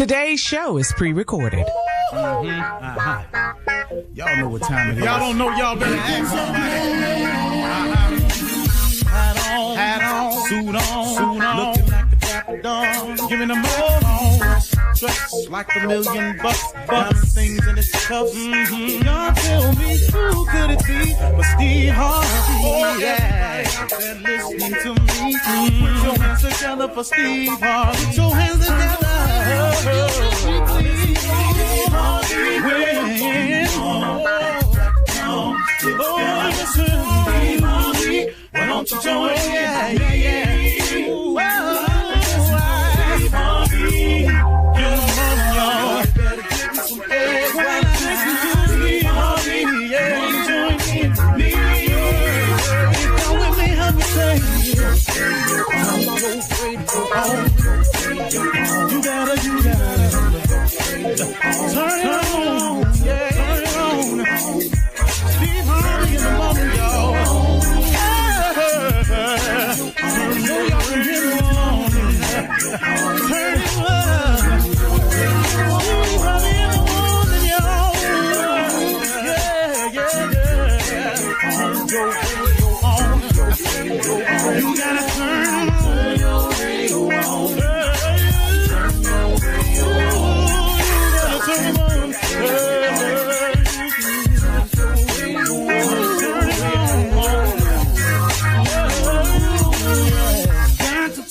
Today's show is pre-recorded. Y'all know what time it is. Y'all don't know, y'all better ask somebody. Hat on, suit on, looking like the Dapper Dawn, giving them all. Dressed like $1 million bucks, things in its cuffs. Y'all tell me who could it be but Steve Harvey? Oh yeah, they're listening to me. Put your hands together for Steve Harvey. Put your hands together. Steve Harvey. Listen, Steve Harvey. Why don't you join? Yeah. Steve Harvey. You gotta turn it on, yeah, turn it on. Steve Harvey in the morning, y'all. Y'all can hear me on. Turn it up. Steve Harvey in the morning, y'all. Yeah. You gotta turn your radio on.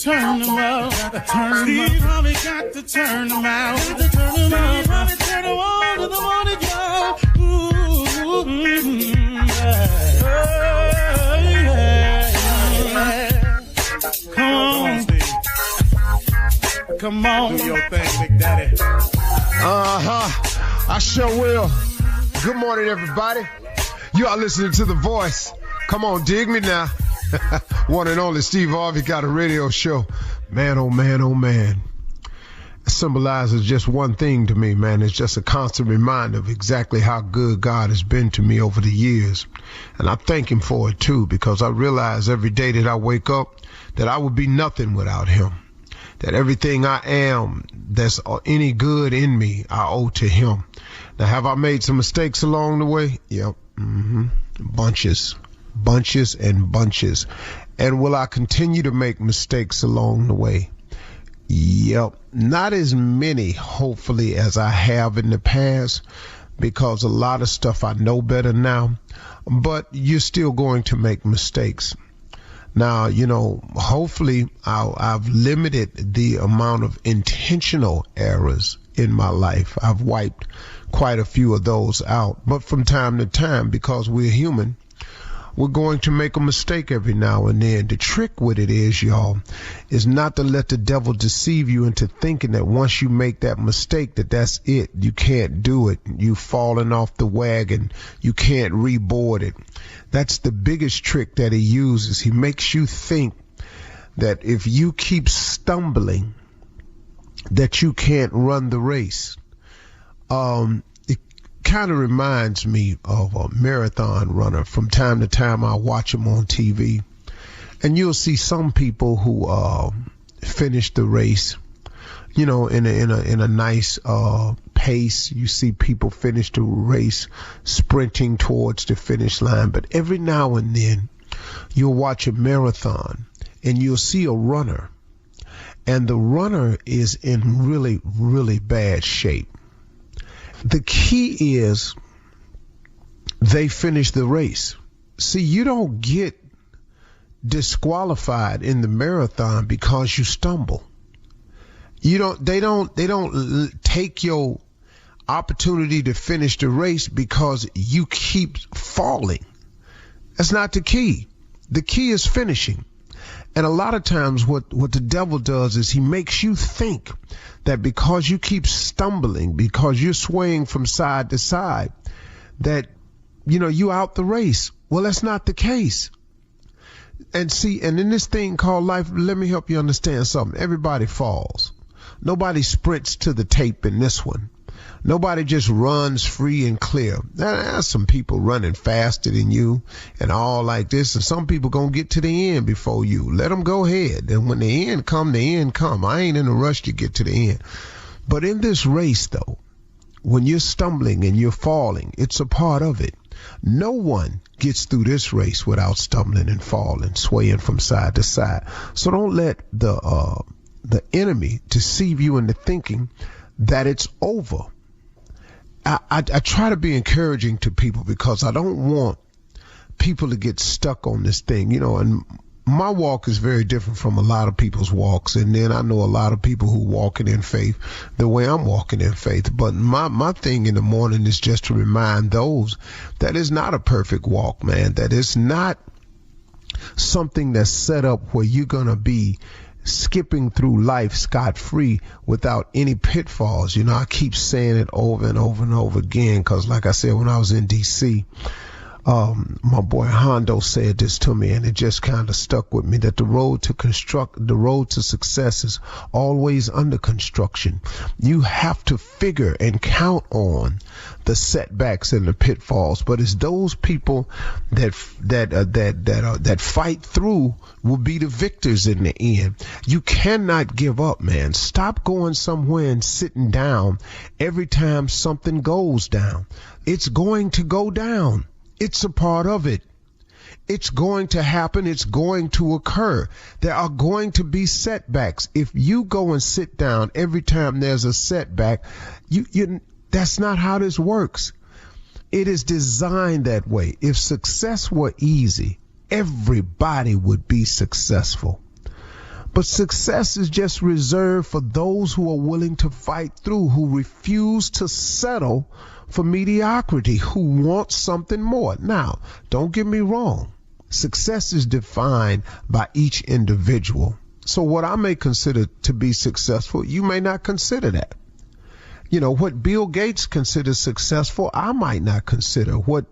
Turn them out. Steve Harvey got to turn them out. Steve Harvey turn them on to the morning, y'all. Come on, Steve. Come on. Do your thing, Big Daddy. I sure will. Good morning, everybody. You are listening to The Voice. Come on, dig me now. One and only Steve Harvey got a radio show. Man, oh man, oh man. It symbolizes just one thing to me, man. It's just a constant reminder of exactly how good God has been to me over the years. And I thank him for it too, because I realize every day that I wake up that I would be nothing without him. That everything I am that's any good in me, I owe to him. Now, have I made some mistakes along the way? Yep. Bunches and bunches. And will I continue to make mistakes along the way? Yep. Not as many, hopefully, as I have in the past, because a lot of stuff I know better now, but you're still going to make mistakes. Now, hopefully I've limited the amount of intentional errors in my life. I've wiped quite a few of those out. But from time to time, because we're human, we're going to make a mistake every now and then. The trick with it is, y'all, is not to let the devil deceive you into thinking that once you make that mistake, that's it. You can't do it. You've fallen off the wagon. You can't reboard it. That's the biggest trick that he uses. He makes you think that if you keep stumbling, that you can't run the race. It kind of reminds me of a marathon runner. From time to time, I watch him on TV, and you'll see some people who finish the race, in a nice pace. You see people finish the race sprinting towards the finish line. But every now and then, you'll watch a marathon, and you'll see a runner, and the runner is in really, really bad shape. The key is they finish the race. See, you don't get disqualified in the marathon because you stumble. They don't take your opportunity to finish the race because you keep falling. That's not the key. The key is finishing. And a lot of times what the devil does is he makes you think that because you keep stumbling, because you're swaying from side to side, that, you out the race. Well, that's not the case. And see, and in this thing called life, let me help you understand something. Everybody falls. Nobody sprints to the tape in this one. Nobody just runs free and clear. There's some people running faster than you and all like this, and some people gonna get to the end before you. Let them go ahead. And when the end come, the end come. I ain't in a rush to get to the end. But in this race, though, when you're stumbling and you're falling, it's a part of it. No one gets through this race without stumbling and falling, swaying from side to side. So don't let the enemy deceive you into thinking that it's over. I try to be encouraging to people because I don't want people to get stuck on this thing, and my walk is very different from a lot of people's walks. And then I know a lot of people who walking in faith the way I'm walking in faith. But my thing in the morning is just to remind those that it's not a perfect walk, man, that it's not something that's set up where you're going to be skipping through life scot-free without any pitfalls. I keep saying it over and over and over again because, like I said, when I was in D.C., my boy Hondo said this to me, and it just kind of stuck with me, that the road to success is always under construction. You have to figure and count on the setbacks and the pitfalls, but it's those people that fight through will be the victors in the end. You cannot give up, man. Stop going somewhere and sitting down every time something goes down. It's going to go down. It's a part of it. It's going to happen. It's going to occur. There are going to be setbacks. If you go and sit down every time there's a setback, that's not how this works. It is designed that way. If success were easy, everybody would be successful. But success is just reserved for those who are willing to fight through, who refuse to settle for mediocrity, who want something more. Now, don't get me wrong. Success is defined by each individual. So what I may consider to be successful, you may not consider that. What Bill Gates considers successful, I might not consider. What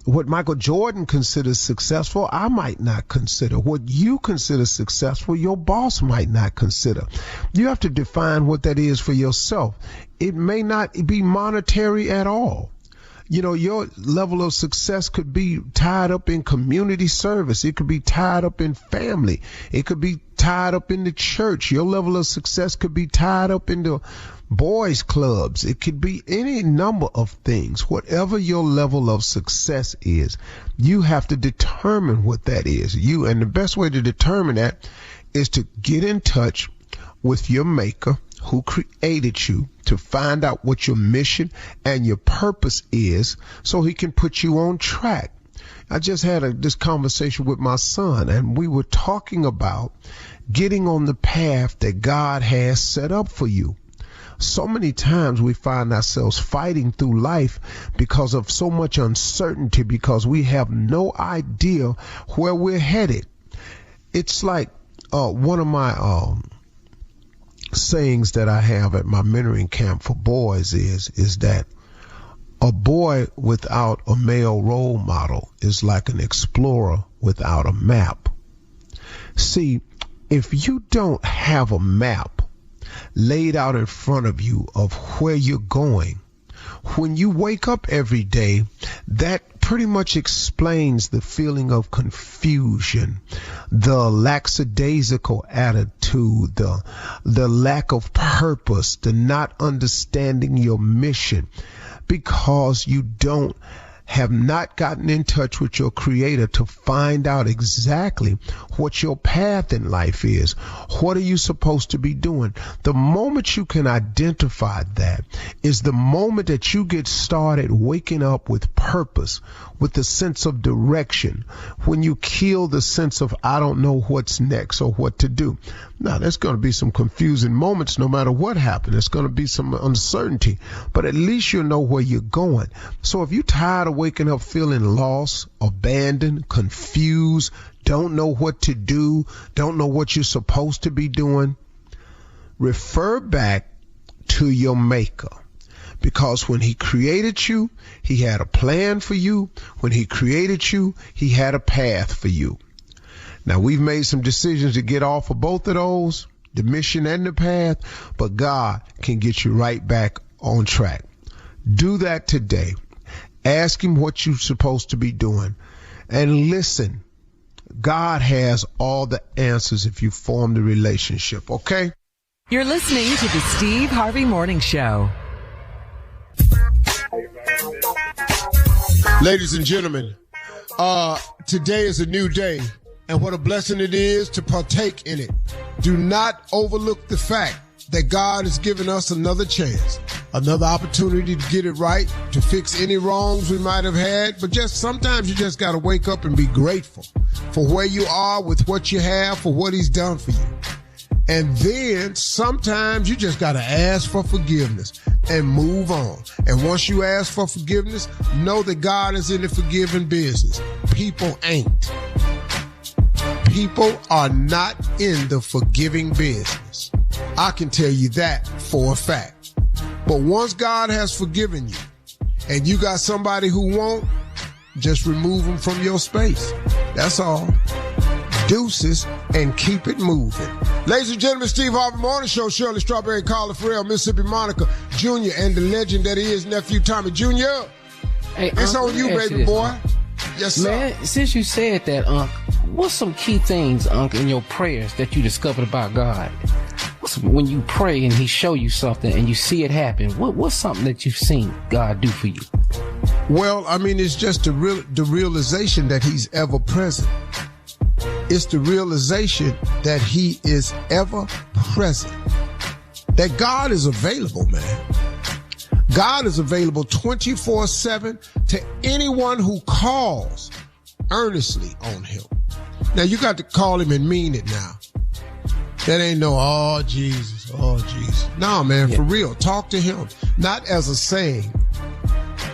Michael Jordan considers successful, I might not consider. What you consider successful, your boss might not consider. You have to define what that is for yourself. It may not be monetary at all. Your level of success could be tied up in community service. It could be tied up in family. It could be tied up in the church. Your level of success could be tied up into boys clubs. It could be any number of things. Whatever your level of success is, you have to determine what that is. And the best way to determine that is to get in touch with your maker who created you, to find out what your mission and your purpose is so he can put you on track. I just had this conversation with my son, and we were talking about getting on the path that God has set up for you. So many times we find ourselves fighting through life because of so much uncertainty, because we have no idea where we're headed. It's like one of my sayings that I have at my mentoring camp for boys is that a boy without a male role model is like an explorer without a map. See, if you don't have a map laid out in front of you of where you're going, when you wake up every day, that pretty much explains the feeling of confusion, the lackadaisical attitude, the lack of purpose, the not understanding your mission, because you have not gotten in touch with your creator to find out exactly what your path in life is. What are you supposed to be doing? The moment you can identify that is the moment that you get started waking up with purpose, with a sense of direction, when you kill the sense of I don't know what's next or what to do. Now, there's going to be some confusing moments no matter what happens. There's going to be some uncertainty, but at least you know where you're going. So if you're tired of waking up feeling lost, abandoned, confused, don't know what to do, don't know what you're supposed to be doing, refer back to your maker. Because when he created you, he had a plan for you. When he created you, he had a path for you. Now, we've made some decisions to get off of both of those, the mission and the path, but God can get you right back on track. Do that today. Ask him what you're supposed to be doing. And listen, God has all the answers if you form the relationship, okay? You're listening to the Steve Harvey Morning Show. Ladies and gentlemen, today is a new day, and what a blessing it is to partake in it. Do not overlook the fact that God has given us another chance, another opportunity to get it right, to fix any wrongs we might have had. But just sometimes you just got to wake up and be grateful for where you are with what you have, for what he's done for you. And then sometimes you just got to ask for forgiveness and move on. And once you ask for forgiveness, know that God is in the forgiving business. People ain't. People are not in the forgiving business. I can tell you that for a fact. But once God has forgiven you and you got somebody who won't, just remove them from your space. That's all. Deuces and keep it moving. Ladies and gentlemen, Steve Harvey Morning Show, Shirley Strawberry, Carla Farrell, Mississippi Monica Jr., and the legend that is nephew Tommy Jr. Hey, it's on you, baby boy. Yes, sir. Man, since you said that, what's some key things, in your prayers that you discovered about God? When you pray and he show you something and you see it happen, what's something that you've seen God do for you? Well, I mean, it's just the realization that he's ever present. It's the realization that he is ever present. That God is available, man. God is available 24/7 to anyone who calls earnestly on him. Now, you got to call him and mean it now. That ain't no, oh, Jesus. No, man, for real. Talk to him. Not as a saying.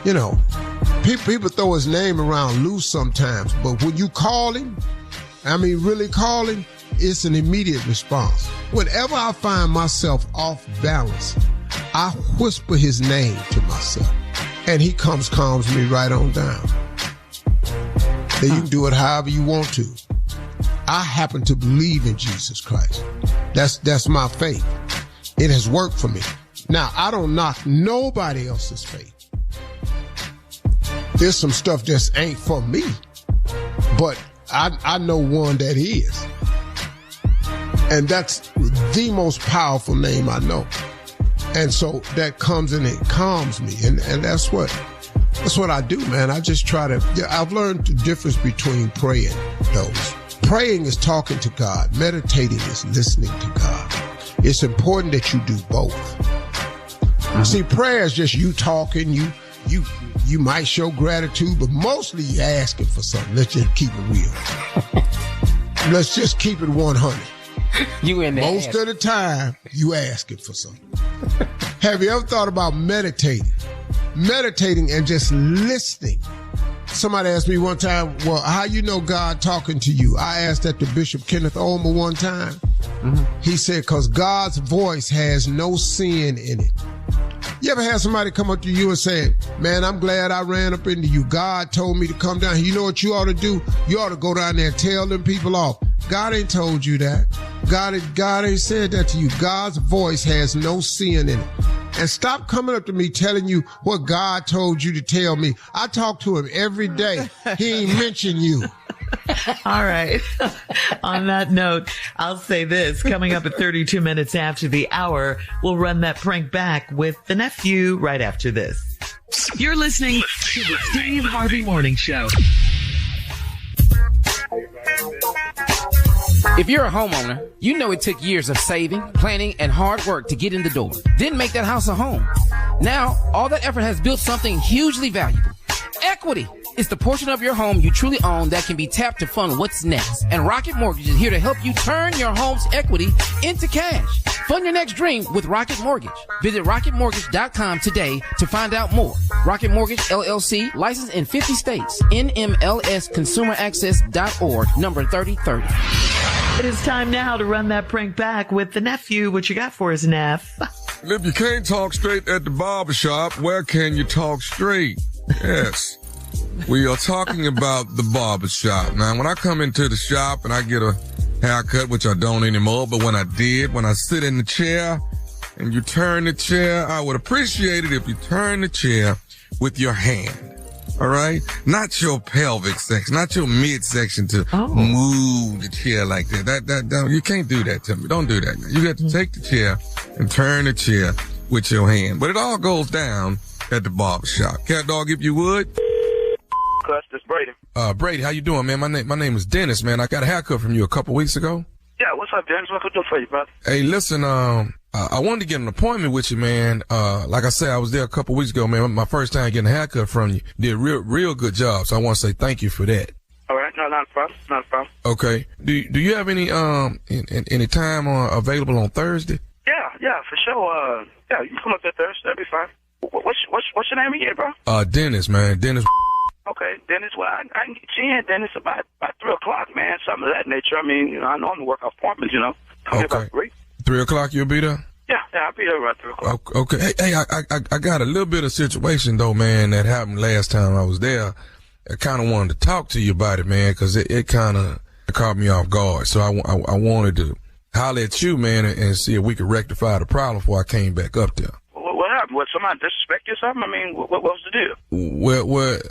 You know, people throw his name around loose sometimes, but when you call him, really call him, it's an immediate response. Whenever I find myself off balance, I whisper his name to myself, and he calms me right on down. Then you can do it however you want to. I happen to believe in Jesus Christ. That's my faith. It has worked for me. Now, I don't knock nobody else's faith. There's some stuff that ain't for me, but I know one that is. And that's the most powerful name I know. And so that comes and it calms me. And that's what I do, man. I just try to, I've learned the difference between praying those. Praying is talking to God. Meditating is listening to God. It's important that you do both. Mm-hmm. See, prayer is just you talking, you might show gratitude, but mostly you're asking for something. Let's just keep it real. Let's just keep it 100. You in there. Most of the time, you asking for something. Have you ever thought about meditating? Meditating and just listening. Somebody asked me one time, well, how you know God talking to you? I asked that to Bishop Kenneth Ulmer one time. Mm-hmm. He said, because God's voice has no sin in it. You ever had somebody come up to you and say, man, I'm glad I ran up into you. God told me to come down here. You know what you ought to do? You ought to go down there and tell them people off. God ain't told you that. God ain't said that to you. God's voice has no sin in it. And stop coming up to me telling you what God told you to tell me. I talk to him every day. He ain't mentioned you. All right. On that note, I'll say this. Coming up at 32 minutes after the hour, we'll run that prank back with the nephew right after this. You're listening to the Steve Harvey Morning Show. If you're a homeowner, you know it took years of saving, planning, and hard work to get in the door. Then make that house a home. Now, all that effort has built something hugely valuable. Equity is the portion of your home you truly own that can be tapped to fund what's next. And Rocket Mortgage is here to help you turn your home's equity into cash. Fund your next dream with Rocket Mortgage. Visit rocketmortgage.com today to find out more. Rocket Mortgage, LLC, licensed in 50 states. NMLSconsumeraccess.org, number 3030. It is time now to run that prank back with the nephew. What you got for us, Neff? If you can't talk straight at the barbershop, where can you talk straight? Yes. We are talking about the barbershop. Now, when I come into the shop and I get a haircut, which I don't anymore, but when I sit in the chair and you turn the chair, I would appreciate it if you turn the chair with your hand. All right? Not your pelvic section, not your midsection to move the chair like that. That you can't do that to me. Don't do that. You got to take the chair and turn the chair with your hand. But it all goes down at the barbershop. Cat Dog, if you would. Cuss, this Brady. Brady, how you doing, man? My name is Dennis, man. I got a haircut from you a couple weeks ago. Yeah, what's up, Dennis? What can I do for you, brother? Hey, listen, I wanted to get an appointment with you, man. Like I said, I was there a couple weeks ago, man. My first time getting a haircut from you. Did a real good job. So I want to say thank you for that. All right, no, not a problem. Not a problem. Okay. Do you have any any time available on Thursday? Yeah, for sure. Yeah, you can come up there Thursday. That'd be fine. What's your name again, bro? Dennis, man. Dennis. Okay, Dennis. Well, I can get you in, Dennis, about 3:00, man. Something of that nature. I mean, I normally work off appointments, Come here about 3. 3:00, you'll be there? Yeah, I'll be there about 3:00. Okay. Hey, I got a little bit of situation though, man, that happened last time I was there. I kind of wanted to talk to you about it, man, because it kind of caught me off guard. So I wanted to holler at you, man, and see if we could rectify the problem before I came back up there. What happened? What, somebody disrespect you or something? I mean, what was the deal? Well,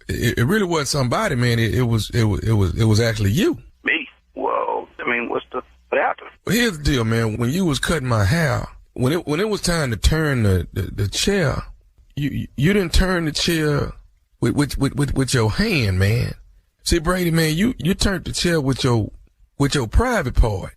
it really wasn't somebody, man. It was actually you. Me? Well, I mean, what happened? Well, here's the deal, man. When you was cutting my hair, when it was time to turn the chair, you didn't turn the chair with your hand, man. See, Brady, man, you turned the chair with your private part.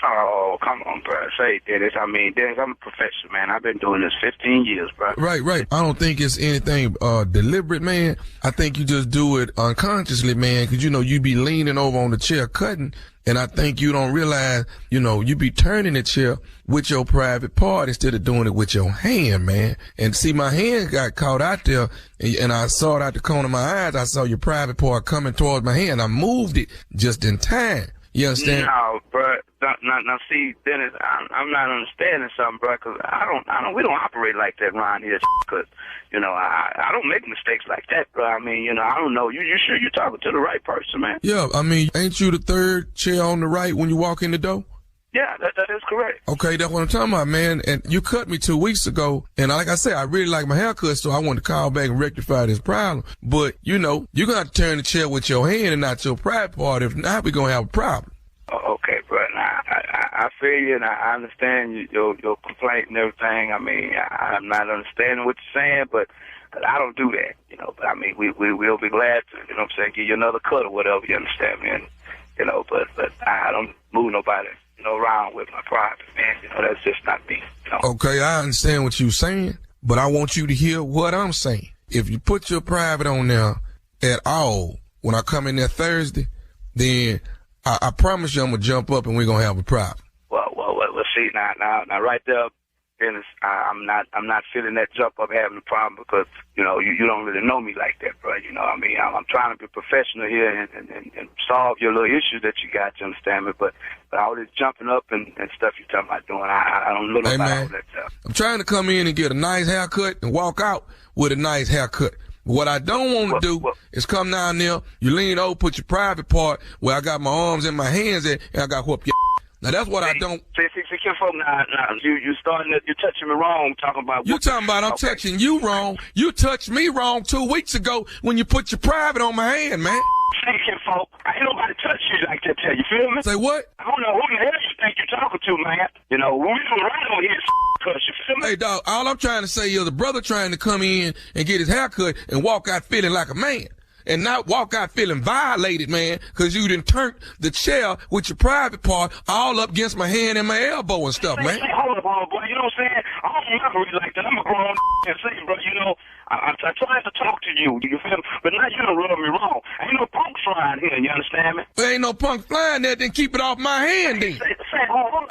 Oh, come on, bro. Say, Dennis. I mean, Dennis, I'm a professional, man. I've been doing this 15 years, bro. Right. I don't think it's anything deliberate, man. I think you just do it unconsciously, man, because, you be leaning over on the chair cutting, and I think you don't realize, you be turning the chair with your private part instead of doing it with your hand, man. And see, my hand got caught out there, and I saw it out the corner of my eyes. I saw your private part coming towards my hand. I moved it just in time. You understand? No, bro. Now, see, Dennis, I'm not understanding something, bro, because we don't operate like that around here, because, I don't make mistakes like that, bro. I mean, I don't know. You sure you're talking to the right person, man? Yeah, I mean, ain't you the third chair on the right when you walk in the door? Yeah, that is correct. Okay, that's what I'm talking about, man. And you cut me 2 weeks ago, and like I said, I really like my haircut, so I wanted to call back and rectify this problem. But, you're going to have to turn the chair with your hand and not your private part. If not, we're going to have a problem. Okay, bro. Now, I feel you, and I understand your complaint and everything. I mean, I'm not understanding what you're saying, but I don't do that, But, I mean, we'll be glad to, give you another cut or whatever, you understand me? And, but I don't move nobody, around with my private, man. That's just not me, Okay, I understand what you're saying, but I want you to hear what I'm saying. If you put your private on there at all, when I come in there Thursday, then I promise you I'm going to jump up and we're going to have a problem. Well, see, now, right there, Dennis, I'm not feeling that jump up having a problem because, you don't really know me like that, bro. I mean, I'm trying to be professional here and solve your little issues that you got, you understand me? But all this jumping up and stuff you're talking about doing, I don't know about all that stuff. I'm trying to come in and get a nice haircut and walk out with a nice haircut. What I don't want to do is come down there, you lean over, put your private part where I got my arms and my hands at, and I got to whoop your Now, that's what I don't. See, folks, now, you're touching me wrong talking about. You talking about I'm touching you wrong. You touched me wrong 2 weeks ago when you put your private on my hand, man. Say, folks, ain't nobody touch you like that, you feel me? Say what? I don't know who the hell you think you're talking to, man. We don't ride on here, cuz, you feel me? Hey, dog, all I'm trying to say is a brother trying to come in and get his hair cut and walk out feeling like a man. And not walk out feeling violated, man, because you done turned the chair with your private part all up against my hand and my elbow and stuff, man. Say, hold up, boy, you know what I'm saying? I don't operate like that. I'm a grown and say, bro, I tried to talk to you feel me? But now you done rub me wrong. Ain't no punks flying here, you understand me? There ain't no punk flying there, then keep it off my hand, then. Say, hold on,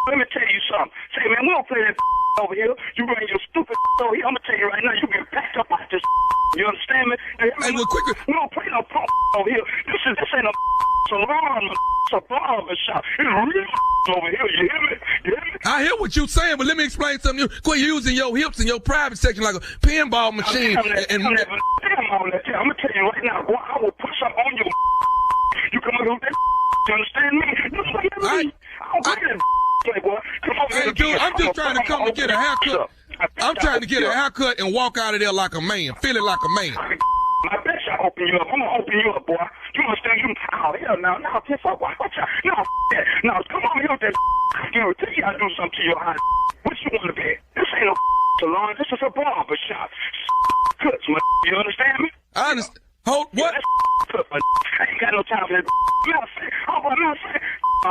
let me tell you something. Say, man, we don't play that over here. You bring your stupid over here. I'm gonna tell you right now, you get packed up out this. You understand me? Hey, well, quicker. We don't play no punk over here. This ain't a salon, it's a barber shop. It's real over here. You hear me? I hear what you saying, but let me explain something. Quit using your hips in your private section like a pinball machine. I'm gonna tell you right now, boy, I will put something on your. You come over there. You understand me? I don't play that. Hey, dude, I'm just trying to come and get a haircut. I'm trying to get a haircut and walk out of there like a man, feeling like a man. open you up. I'm gonna open you up, boy. You understand? Oh, hell no, piss off. Watch out. No, that. No, come on here with that. You know, tell you how to do something to your hot. What you want to be? This ain't no salon. This is a barber shop. Cuts, man. You understand me? I understand. Hold, what? Cut, man. I ain't got no time for that. I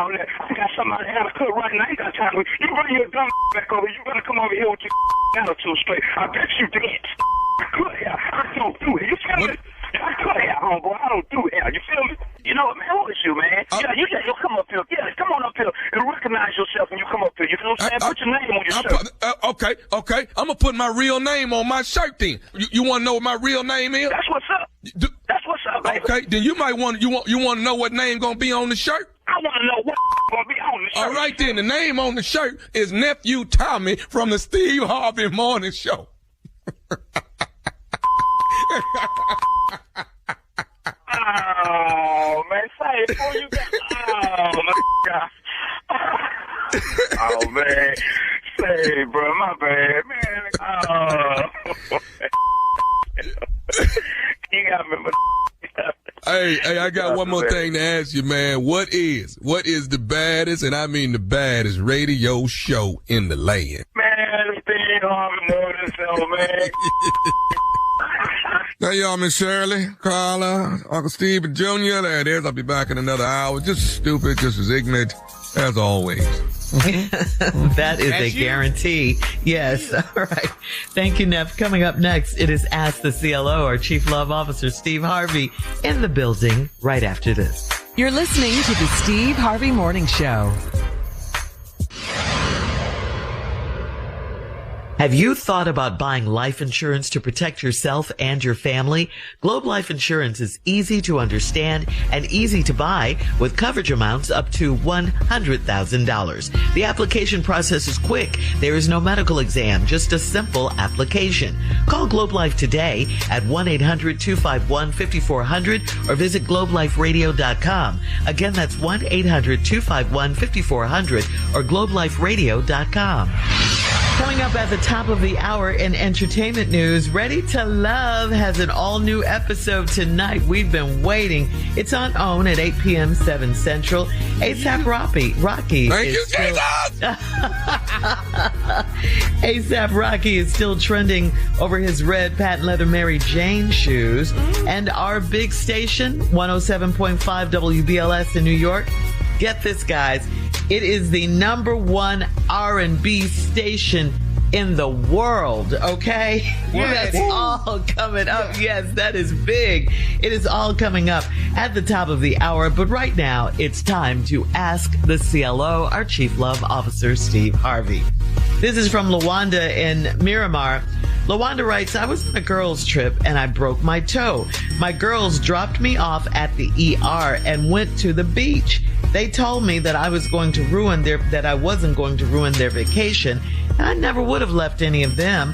got somebody out of cut right now. I ain't got time for it. You bring your dumb back over. You better come over here with your attitude straight. I bet you did. Cut hair. I don't do it. You feel me? I cut hair, homeboy. I don't do hair. You feel me? You know what, man? Who is you, man? You come up here. Yeah, come on up here and recognize yourself when you come up here. You feel what I'm saying? Put your name on your shirt. Okay. I'm gonna put my real name on my shirt then. You want to know what my real name is? That's what's up. That's what's up, baby. Okay, then you might want to know what name gonna be on the shirt? I want to know what gonna be on the shirt. All right, then the name on the shirt is Nephew Tommy from the Steve Harvey Morning Show. Oh, man, say it before you got. Oh, my God. Oh, man. Say, bro, my bad, man. Oh. You got me, but. Hey, I got one more thing to ask you, man. What is the baddest, and I mean the baddest, radio show in the land? Man, it's Steve Harvey Morning Show, man. Now, y'all, Miss Shirley, Carla, Uncle Steve, and Junior. There it is. I'll be back in another hour. Just stupid, just as ignorant as always. That is a guarantee. Yes. All right. Thank you, Neff. Coming up next, it is Ask the CLO. Our Chief Love Officer, Steve Harvey, in the building right after this. You're listening to the Steve Harvey Morning Show. Have you thought about buying life insurance to protect yourself and your family? Globe Life Insurance is easy to understand and easy to buy with coverage amounts up to $100,000. The application process is quick. There is no medical exam, just a simple application. Call Globe Life today at 1-800-251-5400 or visit globeliferadio.com. Again, that's 1-800-251-5400 or globeliferadio.com. Coming up at the top of the hour in entertainment news, Ready to Love has an all-new episode tonight. We've been waiting. It's on OWN at 8 p.m. 7 Central. ASAP Rocky Thank you, Jesus! ASAP Rocky is still trending over his red patent leather Mary Jane shoes. And our big station, 107.5 WBLS in New York. Get this, guys. It is the #1 R&B station in the world, okay? Yes. That's all coming up. Yes, that is big. It is all coming up at the top of the hour. But right now, it's time to Ask the CLO, our Chief Love Officer, Steve Harvey. This is from Lawanda in Miramar. Lawanda writes, I was on a girls' trip and I broke my toe. My girls dropped me off at the ER and went to the beach. They told me that I wasn't going to ruin their vacation, and I never would have left any of them.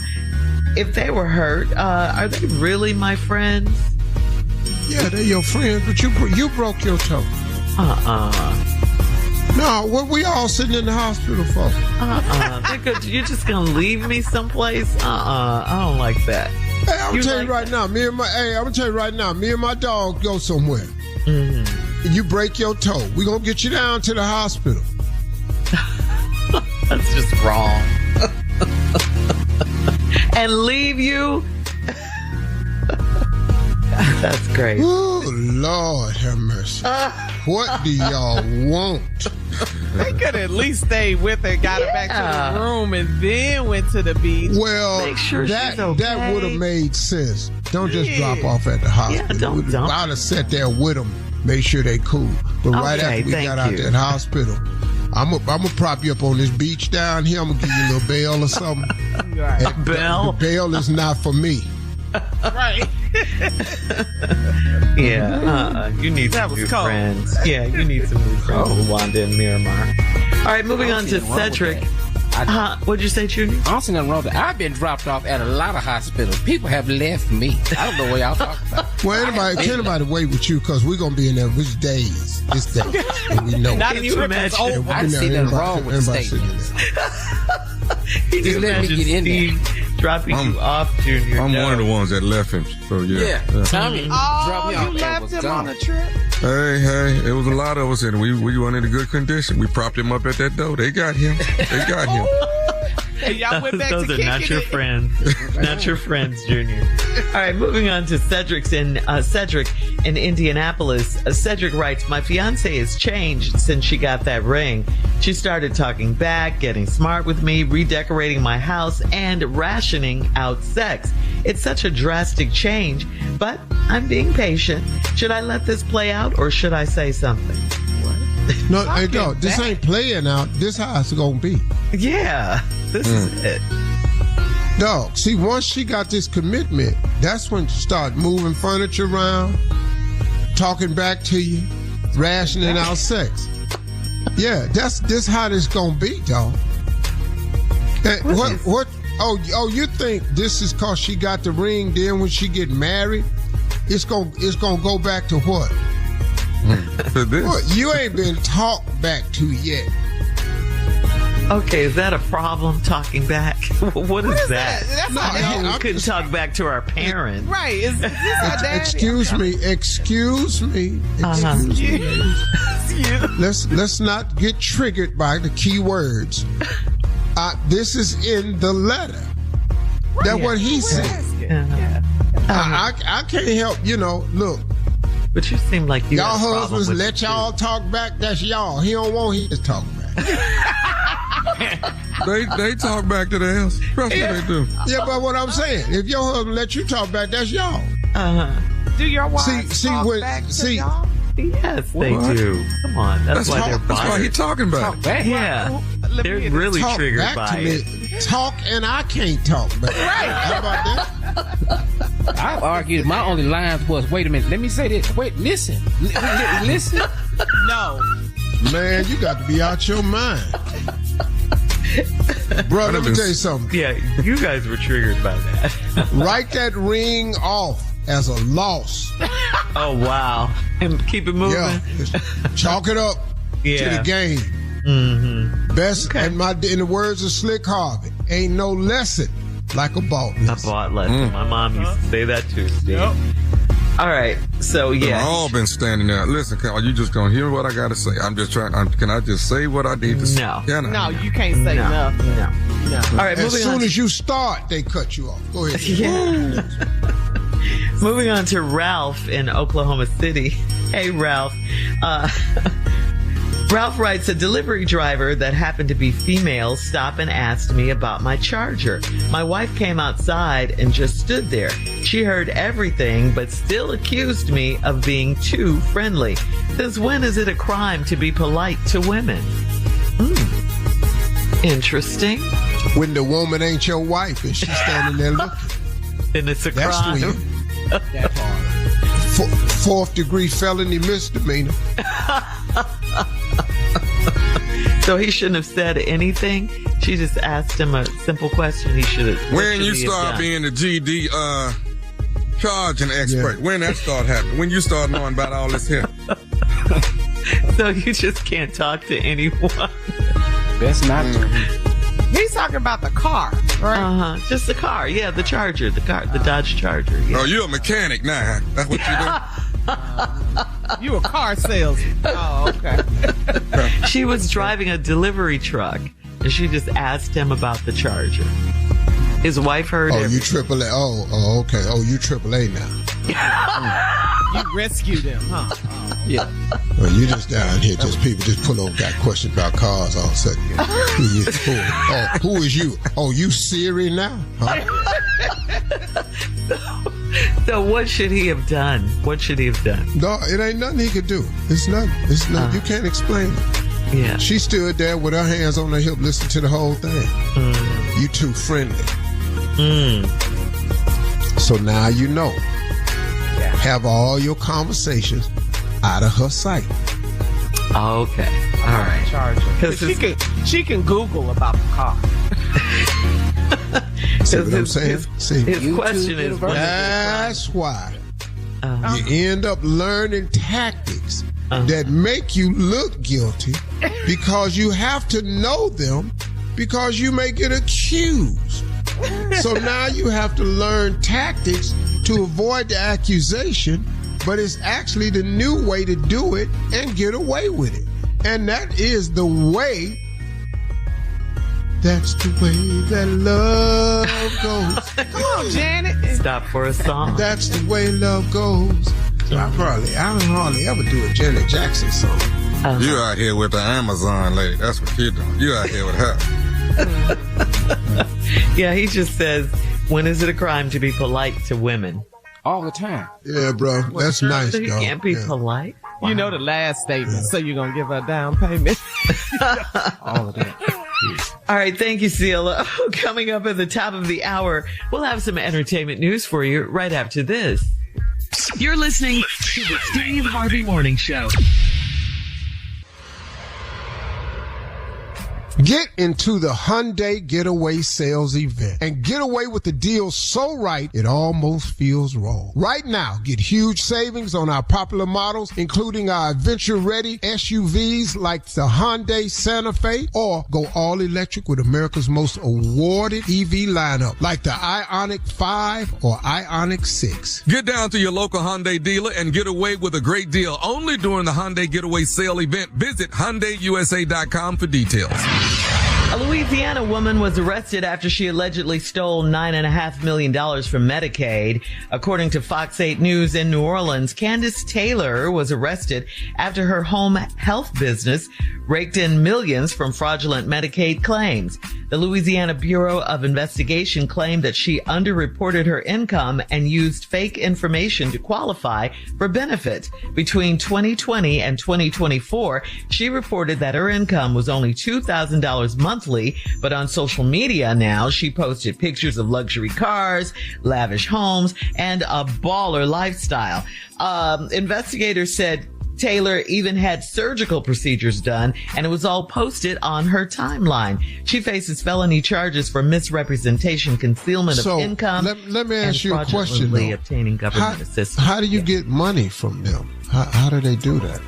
If they were hurt, are they really my friends? Yeah, they're your friends, but you broke your toe. No, what we all sitting in the hospital for? You're just gonna leave me someplace? I don't like that. Hey, I'm gonna tell you right now. Me and my dog go somewhere. Mm-hmm. You break your toe, we gonna get you down to the hospital. That's just wrong. And leave you? That's great. Oh, Lord have mercy. What do y'all want? They could at least stay with her, got her back to the room, and then went to the beach. Well, make sure that would have made sense. Don't just drop off at the hospital. Yeah, don't. I'd have sat there with them, make sure they cool. But right after we got out that hospital, I'm gonna prop you up on this beach down here. I'm gonna give you a little bail or something. Right. A bail? The bail is not for me. Right. Yeah, you need some new friends. Yeah, you need some new friends, Wanda and Miramar. All right, moving on to Cedric. What'd you say, Judy? I don't see nothing wrong with that. I've been dropped off at a lot of hospitals. People have left me. I don't know what y'all talking about. Well, can't anybody wait with you because we're going to be in there with days. This day. And we know. Not you imagine. I see nothing wrong with the state. Just let me get in there. dropping you off, Junior. I'm one of the ones that left him. So yeah. Tommy dropped me off. You left him on a trip? Hey, it was a lot of us, and we weren't in a good condition. We propped him up at that door. They got him. And y'all went back Those to are kicking not your it. friends. Not your friends, Junior. All right, moving on to Cedric in Indianapolis. Cedric writes, my fiance has changed since she got that ring. She started talking back, getting smart with me, redecorating my house, and rationing out sex. It's such a drastic change, but I'm being patient. Should I let this play out, or should I say something? No, hey, no, this ain't playing out. This how it's gonna be. Yeah, this is it. Dog, see, once she got this commitment, that's when she start moving furniture around, talking back to you, rationing out sex. Yeah, this how this gonna be, dog. And what? Oh, you think this is cause she got the ring? Then when she get married, it's gonna go back to what? What? You ain't been talked back to yet. Okay, is that a problem, talking back? What is that? That's No, not hey, We I'm couldn't just- talk back to our parents. right. Is this our daddy? Excuse me. Let's not get triggered by the key words. This is in the letter. That's what he said. Yeah. I can't help, look, But you seem like you y'all have a problem husbands with let it, y'all talk back, that's y'all. He don't want his talk back. They talk back to theirs. Trust me, they do. Yeah, but what I'm saying, if your husband let you talk back, that's y'all. Do your wives See, talk when- back to see- y'all? Yes, they What? do. Come on, that's why they're That's why bothered. he talking back. Talk back. Yeah, Let me they're hear this. really Talk triggered back by to it. me. Talk and I can't talk back. Right. How about that? I argued my only lines was, wait a minute, let me say this. Wait, listen. Listen. No. Man, you got to be out your mind. Bro, let me tell you something. Yeah, you guys were triggered by that. Write that ring off as a loss. Oh wow, and keep it moving. Yeah. Chalk it up to Yeah. the game. Mm-hmm. Best, and in the words of Slick Harvey, ain't no lesson like a ball. I bought lesson. My mom used to say that too, Steve. Yep. All right, so They've yeah. all been standing there. Listen, are you just gonna hear what I gotta say? I'm just trying. Can I just say what I need to say? No. Can I? No, you can't say nothing. No. No. All right, As moving soon on. as you start, they cut you off. Go ahead. Yeah. Moving on to Ralph in Oklahoma City. Hey, Ralph. Ralph writes, a delivery driver that happened to be female stopped and asked me about my charger. My wife came outside and just stood there. She heard everything, but still accused me of being too friendly. Since when is it a crime to be polite to women? Interesting. When the woman ain't your wife and she's standing there looking, Then it's a that's crime. when That part. fourth degree felony misdemeanor. So he shouldn't have said anything. She just asked him a simple question. He should have. When you start being the GD charging expert, when that start happening, when you start knowing about all this here. So you just can't talk to anyone. Best not to. He's talking about the car, right? Just the car. Yeah, the Charger. The Dodge Charger. Yeah. Oh, you're a mechanic now. Huh? That's what you do. You a car salesman. Oh, okay. She was driving a delivery truck, and she just asked him about the Charger. His wife heard Oh, you everything. AAA. Oh, okay. Oh, you AAA now. You rescued him, huh? Yeah. Well, you just down here, just people just put on, got questions about cars all of a sudden. Who is you? Oh, you Siri now? Huh? So what should he have done? What should he have done? No, it ain't nothing he could do. It's nothing. It's nothing. You can't explain it. Yeah. She stood there with her hands on her hip, listening to the whole thing. You too friendly. So now you know. Have all your conversations out of her sight. Okay. All right. Charger. 'Cause She can Google about the car. See what I'm saying? See, His question is, when is it a that's why crime? you end up learning tactics that make you look guilty because you have to know them because you may get accused So now you have to learn tactics to avoid the accusation, but it's actually the new way to do it and get away with it. And that is the way. That's the way that love goes. Come on, Janet. Stop for a song. That's the way love goes. So I don't hardly ever do a Janet Jackson song. You out here with the Amazon lady. That's what you're doing. You out here with her. Yeah, he just says, when is it a crime to be polite to women? All the time. Yeah, bro. That's nice, So you dog. can't be Yeah. polite? You know the last statement, so you're going to give her a down payment. All of that. All right, thank you, Sheila. Coming up at the top of the hour, we'll have some entertainment news for you right after this. You're listening to the Steve Harvey Morning Show. Get into the Hyundai Getaway Sales event and get away with the deal so right it almost feels wrong. Right now, get huge savings on our popular models, including our adventure-ready SUVs like the Hyundai Santa Fe, or go all-electric with America's most awarded EV lineup like the Ioniq 5 or Ioniq 6. Get down to your local Hyundai dealer and get away with a great deal only during the Hyundai Getaway Sale event. Visit HyundaiUSA.com for details. A Louisiana woman was arrested after she allegedly stole $9.5 million from Medicaid. According to Fox 8 News in New Orleans, Candace Taylor was arrested after her home health business raked in millions from fraudulent Medicaid claims. The Louisiana Bureau of Investigation claimed that she underreported her income and used fake information to qualify for benefits. Between 2020 and 2024, she reported that her income was only $2,000 monthly, but on social media now, she posted pictures of luxury cars, lavish homes, and a baller lifestyle. Investigators said Taylor even had surgical procedures done, and it was all posted on her timeline. She faces felony charges for misrepresentation, concealment of income. Let me ask you a question, fraudulently though. obtaining government assistance. How do you get money from them? How do they do that?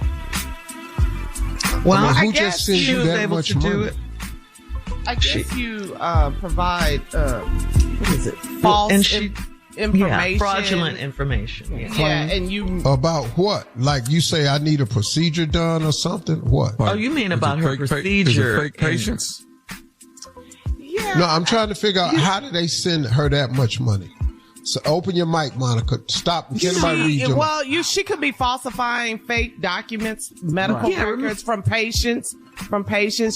Well, who I just guess sends she you was that able much to do money? it. I guess you provide What is it? false and she, information. Yeah, fraudulent information. Yeah. Yeah, and you. About what? Like you say, I need a procedure done or something? What? Oh, you mean about her procedure? Is it fake patients? Yeah. No, I'm trying to figure out how did they send her that much money? So open your mic, Monica. Stop. Get anybody read your Well, she could be falsifying fake documents, medical records from patients.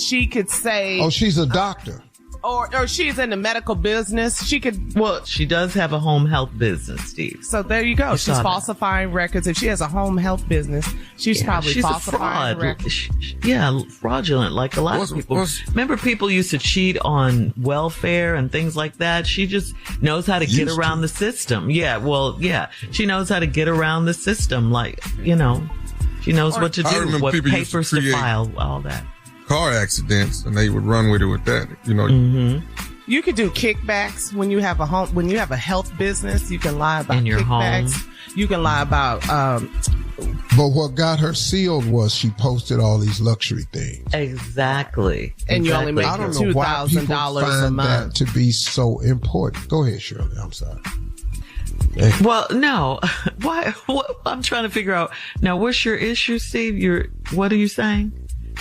She could say, Oh, she's a doctor. or she's in the medical business. She could. Well, she does have a home health business, Steve. So there you go. You She's saw that. falsifying records. If she has a home health business, she's probably she's a falsifying fraud. records. Yeah, fraudulent, like a lot of people. Remember, people used to cheat on welfare and things like that. She just knows how to get around the system. Yeah, well, yeah, she knows how to get around the system. Like, she knows what to I do, remember what people used to papers to create file, all that. Car accidents, and they would run with it with that. You could do kickbacks when you have a health business. You can lie about In your kickbacks. home. You can lie about But what got her sealed was she posted all these luxury things. Exactly. And you only make I don't know why people $2,000 a find month. that to be so important. Go ahead, Shirley. I'm sorry. Well, no. Why? What, I'm trying to figure out. Now, what's your issue, Steve? What are you saying?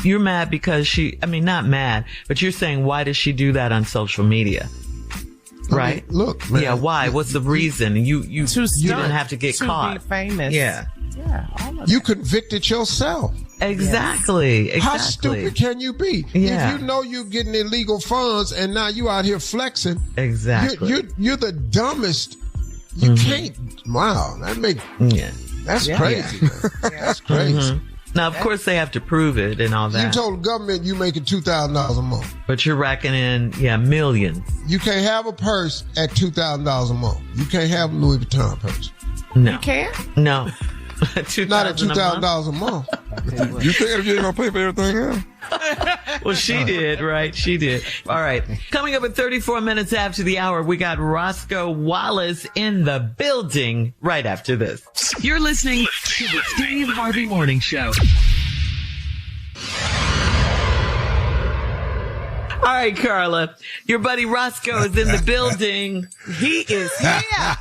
You're mad because not mad, but you're saying, why does she do that on social media? Right? Look, man. Yeah, why? What's the reason? You didn't have to get caught. To be famous. Yeah. Yeah, all of You that. convicted yourself. Exactly. How stupid can you be? Yeah. If you know you're getting illegal funds and now you out here flexing. Exactly. You're the dumbest. You can't. Wow. That's crazy, man. That's crazy. Now, of course, they have to prove it and all that. You told the government you making $2,000 a month. But you're racking in, millions. You can't have a purse at $2,000 a month. You can't have a Louis Vuitton purse. No. You can't? No. Not at $2,000 a month. You think if you ain't gonna pay for everything else? Well, she did, right? She did. All right. Coming up at 34 minutes after the hour, we got Roscoe Wallace in the building right after this. You're listening to the Steve Harvey Morning Show. All right, Carla. Your buddy Roscoe is in the building. He is here.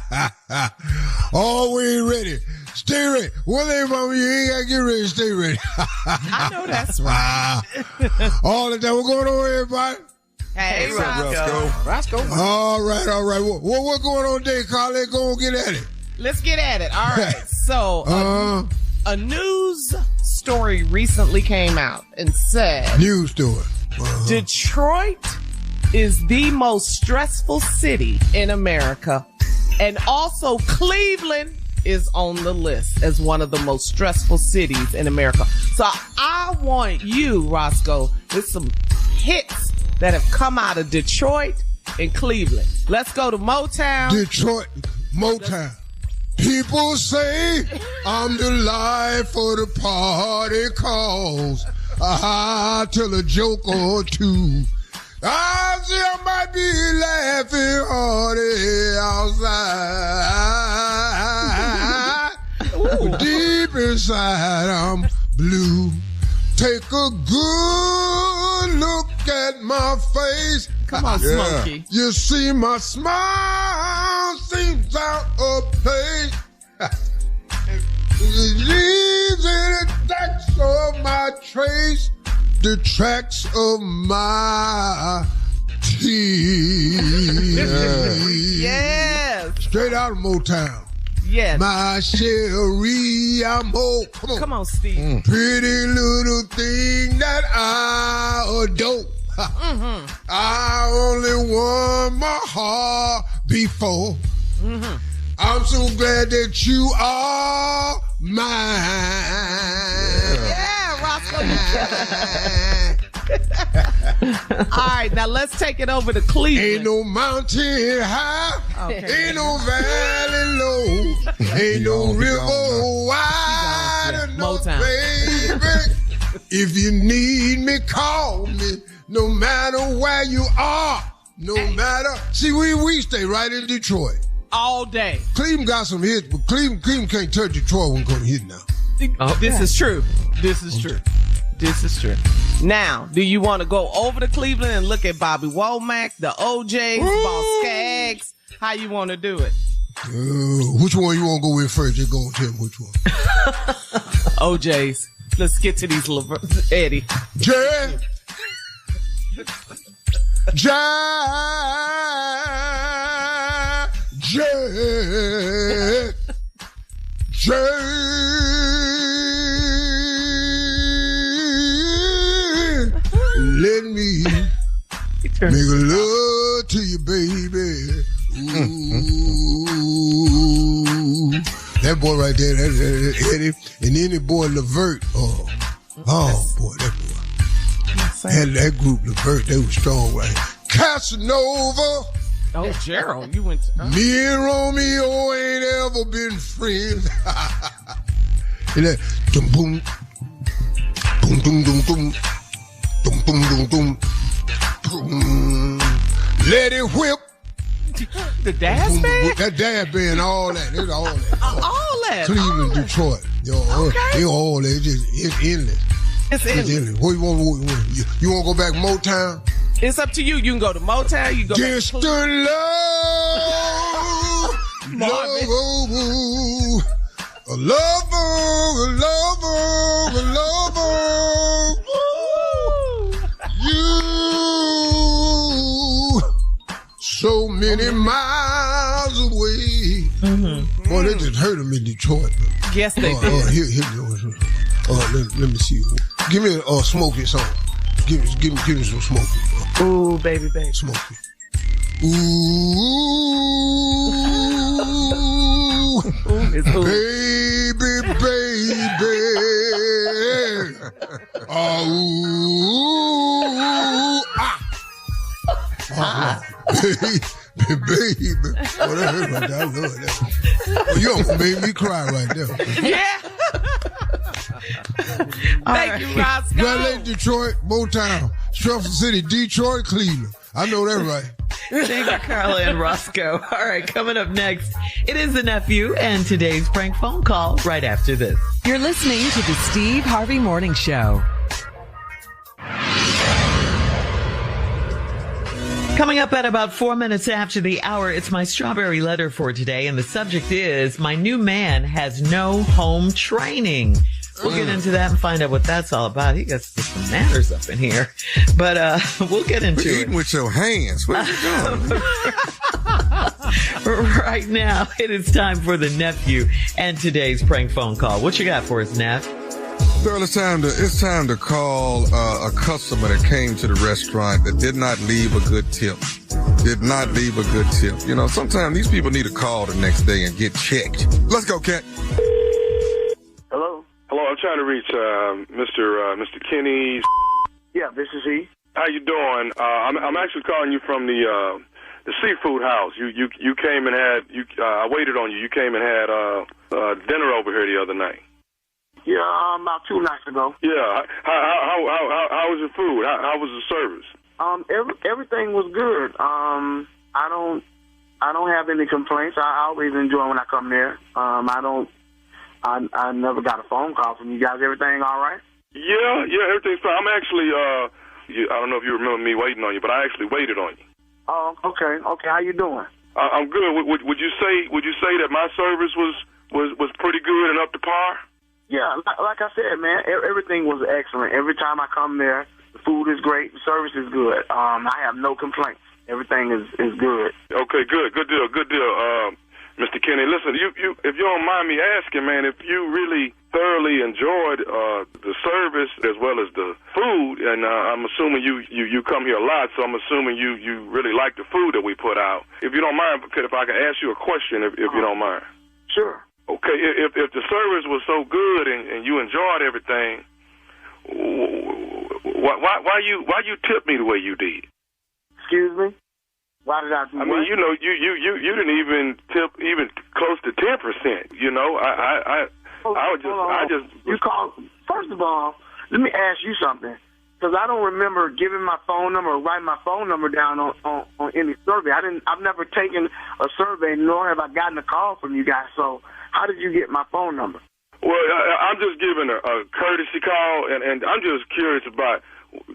Oh, we ain't ready. Stay ready. One thing, mama, you ain't got to get ready. Stay ready. I know that's right. All the time. What's going on, everybody? Hey, Roscoe. All right. What's going on today, Carla? Let's go and get at it. Let's get at it. All right. So, a news story recently came out and said... News story. Detroit is the most stressful city in America. And also Cleveland is on the list as one of the most stressful cities in America. So I want you, Roscoe, with some hits that have come out of Detroit and Cleveland. Let's go to Motown. Detroit, Motown. People say I'm the life of the party cause I tell a joke or two. I see I might be laughing hardy outside. But deep inside I'm blue. Take a good look at my face. Come on, Smokey. You see my smile seems out of place. It leaves in the tracks of my trace, the tracks of my teeth. Yes. Straight out of Motown. Yes. My Sherry, I'm home. Come on, Steve. Pretty little thing that I adore. Mm-hmm. I only won my heart before. Mm-hmm. I'm so glad that you are mine. Yeah, Roscoe. All right, now let's take it over to Cleveland. Ain't no mountain high, ain't no valley low, ain't no river wide enough, baby. If you need me, call me. No matter where you are, no matter. See, we stay right in Detroit. All day. Cleveland got some hits, but Cleveland can't touch Detroit when it comes to hit now. This is true. This is true. Now, do you want to go over to Cleveland and look at Bobby Womack, the OJs, Boss Skaggs? How you want to do it? Which one you want to go with first? Just go and tell me which one. OJs. Let's get to these Eddie. Jay. Let me make a love to you, baby. Ooh. That boy right there, that Eddie, and then the boy Levert. Oh boy, that boy. Had that group, Levert, they was strong, right? Casanova. Oh, Gerald, you went to... Me and Romeo ain't ever been friends. And that, boom, boom, boom, boom, boom, boom, boom, boom, boom, boom. Let it whip. The Daz Band? That Daz Band, all that. It's all that. All that. Cleveland, Detroit. Yo, they all that. It's endless. It's endless. What you want? You want to go back Motown? It's up to you. You can go to Motown. You can go just back to love, Marvin. a lover. You, so many miles away. Mm-hmm. Boy, they just heard him in Detroit. Yes, they did. Let me see. Give me a Smokey song. Give me some Smokey. Ooh, baby. Smokey. Ooh, baby. Oh, baby. Oh, that hurt right there. I love that. Oh, you almost made me cry right there. Yeah. Thank you, Roscoe. Congratulations, Detroit, Motown, Stressful City, Detroit, Cleveland. I know that right. Thank you, Carla and Roscoe. All right, coming up next, it is the nephew and today's prank phone call right after this. You're listening to the Steve Harvey Morning Show. Coming up at about 4 minutes after the hour, it's my strawberry letter for today, and the subject is, my new man has no home training. We'll get into that and find out what that's all about. He got some manners up in here, but we'll get into it. Eating with your hands. What are you doing? Right now, it is time for the nephew and today's prank phone call. What you got for us, Neff? Girl, it's time to call a customer that came to the restaurant that did not leave a good tip. Did not leave a good tip. You know, sometimes these people need a call the next day and get checked. Let's go, Cat. Hello? Hello, I'm trying to reach Mr. Kenny. Yeah, this is he. How you doing? I'm actually calling you from the seafood house. You came and had I waited on you. You came and had dinner over here the other night. Yeah, about 2 nights ago. Yeah. How was your food? How was the service? Everything was good. I don't have any complaints. I always enjoy when I come there. I never got a phone call from you guys. Everything all right? Yeah, everything's fine. I'm actually I don't know if you remember me waiting on you, but I actually waited on you. Oh, okay. How you doing? I'm good. Would you say that my service was pretty good and up to par? Yeah, like I said, man, everything was excellent. Every time I come there, the food is great, the service is good. I have no complaints. Everything is good. Okay, good deal. Mr. Kenny, listen, you if you don't mind me asking, man, if you really thoroughly enjoyed the service as well as the food, and I'm assuming you come here a lot, so I'm assuming you really like the food that we put out. If you don't mind, if I could ask you a question, if you don't mind. Sure. Okay, if the service was so good and you enjoyed everything, why you tip me the way you did? Excuse me? Why did I do I mean, you know, you didn't even tip even close to 10%. You know, You called. First of all, let me ask you something, because I don't remember giving my phone number or writing my phone number down on any survey. I've never taken a survey, nor have I gotten a call from you guys. So how did you get my phone number? Well, I'm just giving a courtesy call, and I'm just curious about,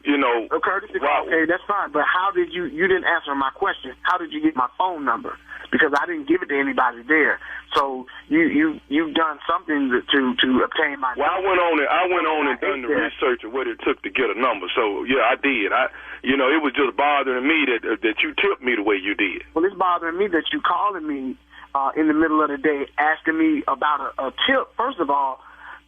you know. A courtesy call, okay, that's fine. But how did you didn't answer my question. How did you get my phone number? Because I didn't give it to anybody there. So you've done something to obtain my Well, number. I went on and done the research of what it took to get a number. So, yeah, I did. It was just bothering me that you tipped me the way you did. Well, it's bothering me that you calling me in the middle of the day asking me about a tip. First of all,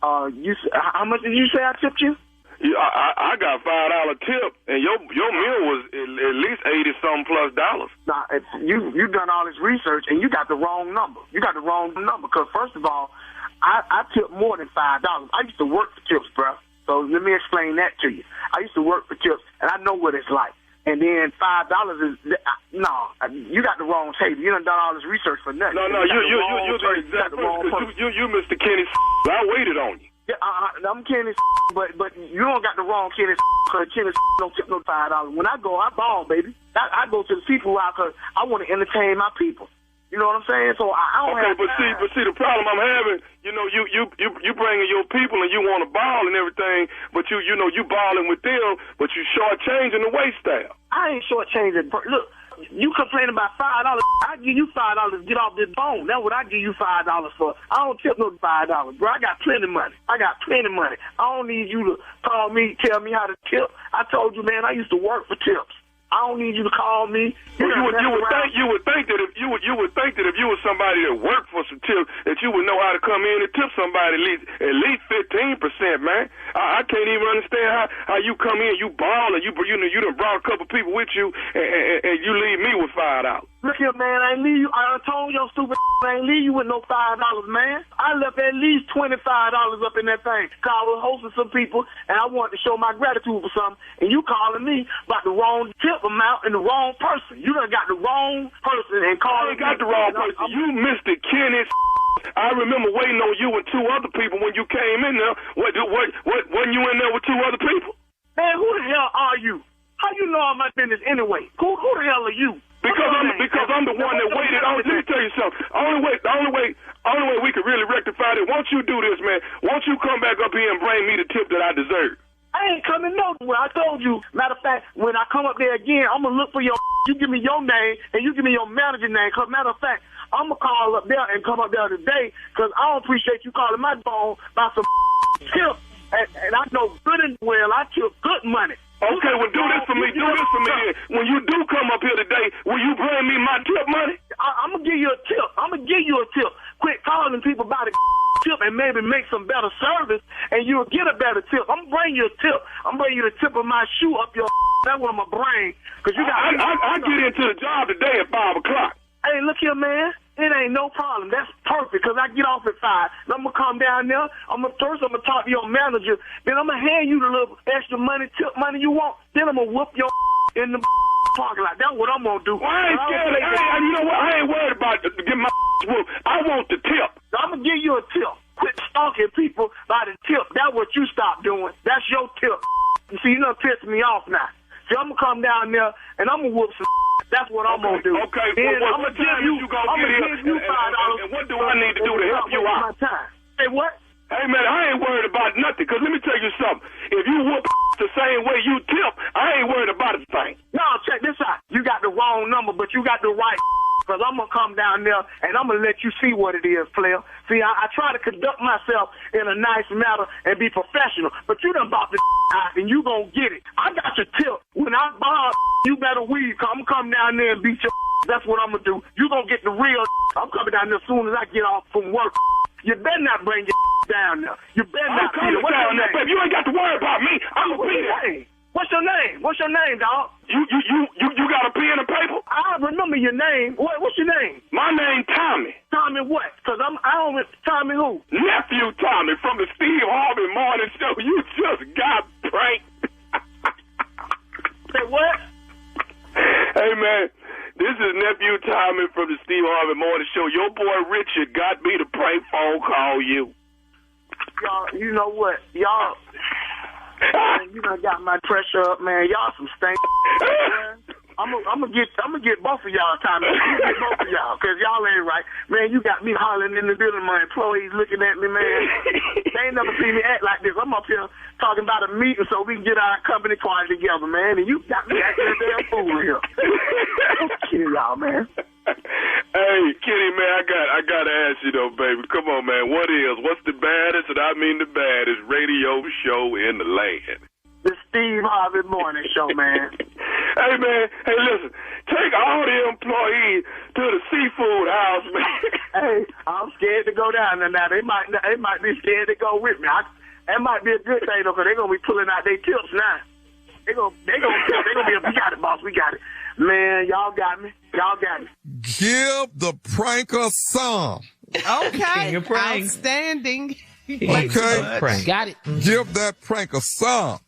how much did you say I tipped you? Yeah, I got $5 tip, and your meal was at least $80-something+. Nah, you've done all this research, and you got the wrong number. You got the wrong number, because first of all, I tip more than $5. I used to work for tips, bro. So let me explain that to you. I used to work for tips, and I know what it's like. And then $5 is you got the wrong table. You done all this research for nothing. No, you the exact person. You Mr. Kenny. I waited on you. Yeah, I'm Kenny, but you don't got the wrong Kenny, because Kenny don't tip no $5. When I go, I ball, baby. I go to the seafood house because I want to entertain my people. You know what I'm saying? So I don't have time. but see, the problem I'm having, you know, you bringing your people and you want to ball and everything, but you balling with them, but you shortchanging the waist style. I ain't shortchanging. Look, you complain about $5. I give you $5 to get off this bone. That's what I give you $5 for. I don't tip no $5, bro. I got plenty of money. I don't need you to call me, tell me how to tip. I told you, man, I used to work for tips. I don't need you to call me. You would think that if you were somebody that worked for some tips, that you would know how to come in and tip somebody at least 15%, man. I can't even understand how you come in, you ball, and you done brought a couple people with you, and you leave me with $5. Look here, man, I ain't leave you. I told your stupid I ain't leave you with no $5, man. I left at least $25 up in that thing. Cause I was hosting some people, and I wanted to show my gratitude for something, and you calling me about the wrong tip amount and the wrong person. You done got the wrong person and calling me. I ain't got the wrong person. You Mr. Kenny. I remember waiting on you and two other people when you came in there. Wasn't you in there with two other people? Man, who the hell are you? How you know all my business anyway? Who the hell are you? Because I'm the one that waited on. Let me tell you something. The only way we could really rectify it. Once you do this, man, won't you come back up here and bring me the tip that I deserve? I I ain't coming nowhere. I told you. Matter of fact, when I come up there again, I'm going to look for your you give me your name and you give me your manager name. Because matter of fact, I'm going to call up there and come up there today because I don't appreciate you calling my phone about some tips. And I know good and well I took good money. Okay, well, do this for me. Do this for me then. When you do come up here today, will you bring me my tip money? I'm going to give you a tip. I'm going to give you a tip. Quit calling people about a tip and maybe make some better service, and you'll get a better tip. I'm going to bring you a tip. I'm going to bring you the tip of my shoe up your That's what I'm going to bring. Cause you got I get into the job today at 5 o'clock. Hey, look here, man. It ain't no problem. That's perfect because I get off at 5. And I'm going to come down there. First, I'm going to talk to your manager. Then I'm going to hand you the little extra money, tip money you want. Then I'm going to whoop your in the parking lot. That's what I'm going to do. Well, I ain't scared. You know what? I ain't worried about getting my whoop. I want the tip. I'm going to give you a tip. Quit stalking people by the tip. That's what you stop doing. That's your tip. You see, you done pissed me off now. See, I'm going to come down there and I'm going to whoop some. That's what I'm going to do. Okay, well, I'm going to give you $5. And what do I need to do to help you out? Hey, what? Hey, man, I ain't worried about nothing, because let me tell you something. If you whoop the same way you tip, I ain't worried about a thing. No, check this out. You got the wrong number, but you got the right because I'm going to come down there and I'm going to let you see what it is, player. See, I try to conduct myself in a nice manner and be professional, but you done bought the out and you going to get it. I got your tip. When I buy you better weed. I'm going to come down there and beat your That's what I'm going to do. You going to get the real I'm coming down there as soon as I get off from work. You better not bring your down there. You better not be there. What's down there, baby? You ain't got to worry about me. I'm going to be there. Hey, what's your name? What's your name, dog? You got a pen and paper? I remember your name. What's your name? My name Tommy. Tommy what? Because I don't Tommy who? Nephew Tommy from the Steve Harvey Morning Show. You just got pranked. Say what? Hey, man. This is Nephew Tommy from the Steve Harvey Morning Show. Your boy Richard got me to prank phone call you. Y'all, you know what? Y'all, man, you done got my pressure up, man. Y'all some stank. I'm gonna get both of y'all, Tommy. I'm gonna get both of y'all, because y'all ain't right. Man, you got me hollering in the building. My employees looking at me, man. They ain't never seen me act like this. I'm up here talking about a meeting so we can get our company quiet together, man. And you got me acting a damn fool here. Don't kill y'all, man. Hey, Kenny, man, I gotta ask you though, baby. Come on, man. What's the baddest, and I mean the baddest, radio show in the land? The Steve Harvey Morning Show, man. Hey, man. Hey, listen. Take all the employees to the seafood house, man. Hey, I'm scared to go down there now. They might be scared to go with me. That might be a good thing though, because they're gonna be pulling out their tips now. They gonna be. We got it, boss. We got it. Man, y'all got me. Give the pranker some. Okay. Outstanding. Okay. Got it. Give that pranker some.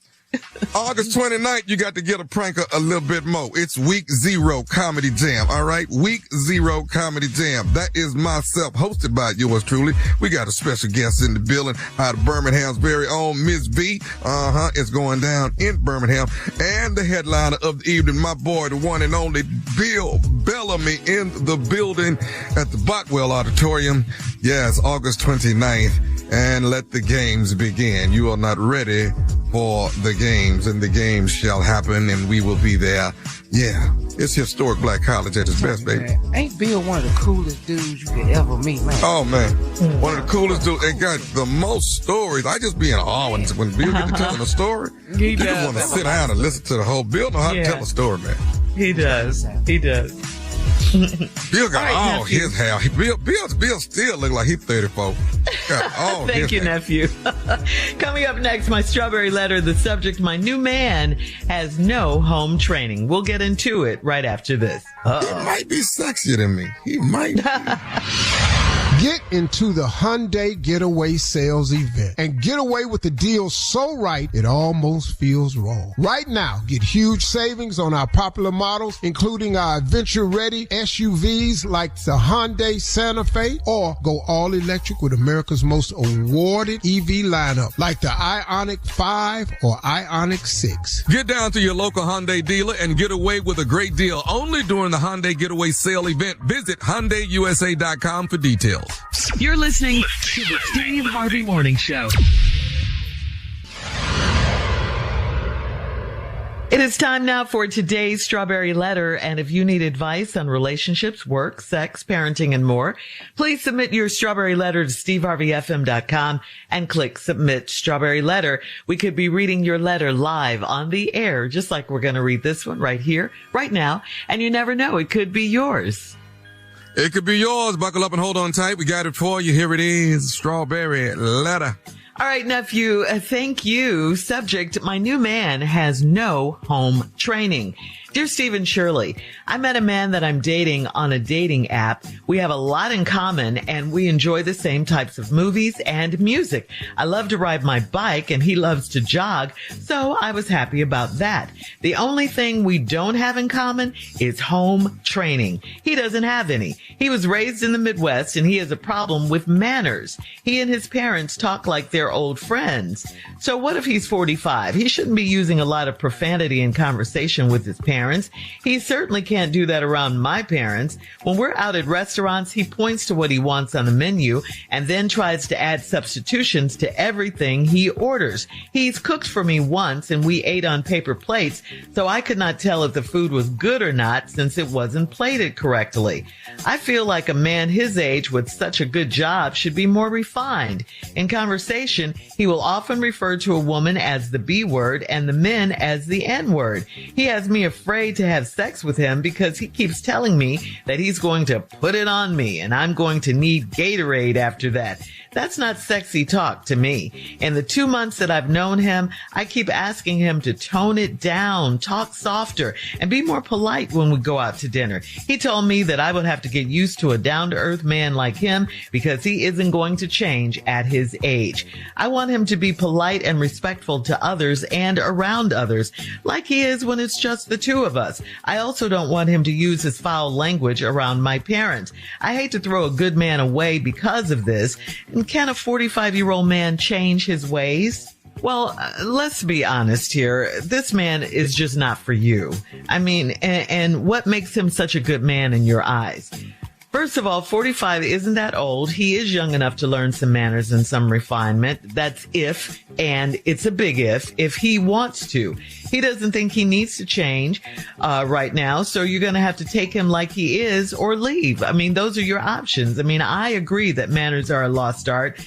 August 29th, you got to get a pranker a little bit more. It's week 0 Comedy Jam. All right. Week 0 Comedy Jam. That is myself, hosted by yours truly. We got a special guest in the building out of Birmingham's very own Miss B. It's going down in Birmingham. And the headliner of the evening, my boy, the one and only Bill Bellamy in the building at the Botwell Auditorium. Yes, August 29th. And let the games begin. You are not ready for the games, and the games shall happen, and we will be there. Yeah, it's historic black college at its best, baby. Ain't Bill one of the coolest dudes you could ever meet, man? Oh, man. One of the coolest dudes. They got the most stories. I just be in awe when Bill gets to telling a story. He you does. want to sit down and listen to the whole. Bill know how to tell a story, man. He does. Bill got all his hair. Bill still look like he's 34. Got all Thank you, nephew. Coming up next, my strawberry letter. The subject, my new man has no home training. We'll get into it right after this. He might be sexier than me. He might be. Get into the Hyundai Getaway Sales Event and get away with the deal so right it almost feels wrong. Right now, get huge savings on our popular models, including our adventure-ready SUVs like the Hyundai Santa Fe, or go all-electric with America's most awarded EV lineup like the Ioniq 5 or Ioniq 6. Get down to your local Hyundai dealer and get away with a great deal only during the Hyundai Getaway Sale Event. Visit HyundaiUSA.com for details. You're listening to the Steve Harvey Morning Show. It is time now for today's Strawberry Letter. And if you need advice on relationships, work, sex, parenting, and more, please submit your Strawberry Letter to steveharveyfm.com and click Submit Strawberry Letter. We could be reading your letter live on the air, just like we're going to read this one right here, right now. And you never know, it could be yours. It could be yours. Buckle up and hold on tight. We got it for you. Here it is. Strawberry Letter. All right, nephew, thank you. Subject, my new man has no home training. Dear Steve and Shirley, I met a man that I'm dating on a dating app. We have a lot in common and we enjoy the same types of movies and music. I love to ride my bike and he loves to jog, so I was happy about that. The only thing we don't have in common is home training. He doesn't have any. He was raised in the Midwest and he has a problem with manners. He and his parents talk like they're old friends. So what if he's 45? He shouldn't be using a lot of profanity in conversation with his parents. He certainly can't do that around my parents. When we're out at restaurants, he points to what he wants on the menu and then tries to add substitutions to everything he orders. He's cooked for me once and we ate on paper plates, so I could not tell if the food was good or not since it wasn't plated correctly. I feel like a man his age with such a good job should be more refined. In conversation, he will often refer to a woman as the B word and the men as the N word. He has me afraid to have sex with him because he keeps telling me that he's going to put it on me and I'm going to need Gatorade after that. That's not sexy talk to me. In the 2 months that I've known him, I keep asking him to tone it down, talk softer, and be more polite when we go out to dinner. He told me that I would have to get used to a down-to-earth man like him because he isn't going to change at his age. I want him to be polite and respectful to others and around others, like he is when it's just the two of us. I also don't want him to use his foul language around my parents. I hate to throw a good man away because of this. Can a 45-year-old man change his ways? Well, let's be honest here. This man is just not for you. I mean, and what makes him such a good man in your eyes? First of all, 45 isn't that old. He is young enough to learn some manners and some refinement. That's if, and it's a big if he wants to. He doesn't think he needs to change right now, so you're going to have to take him like he is or leave. I mean, those are your options. I mean, I agree that manners are a lost art.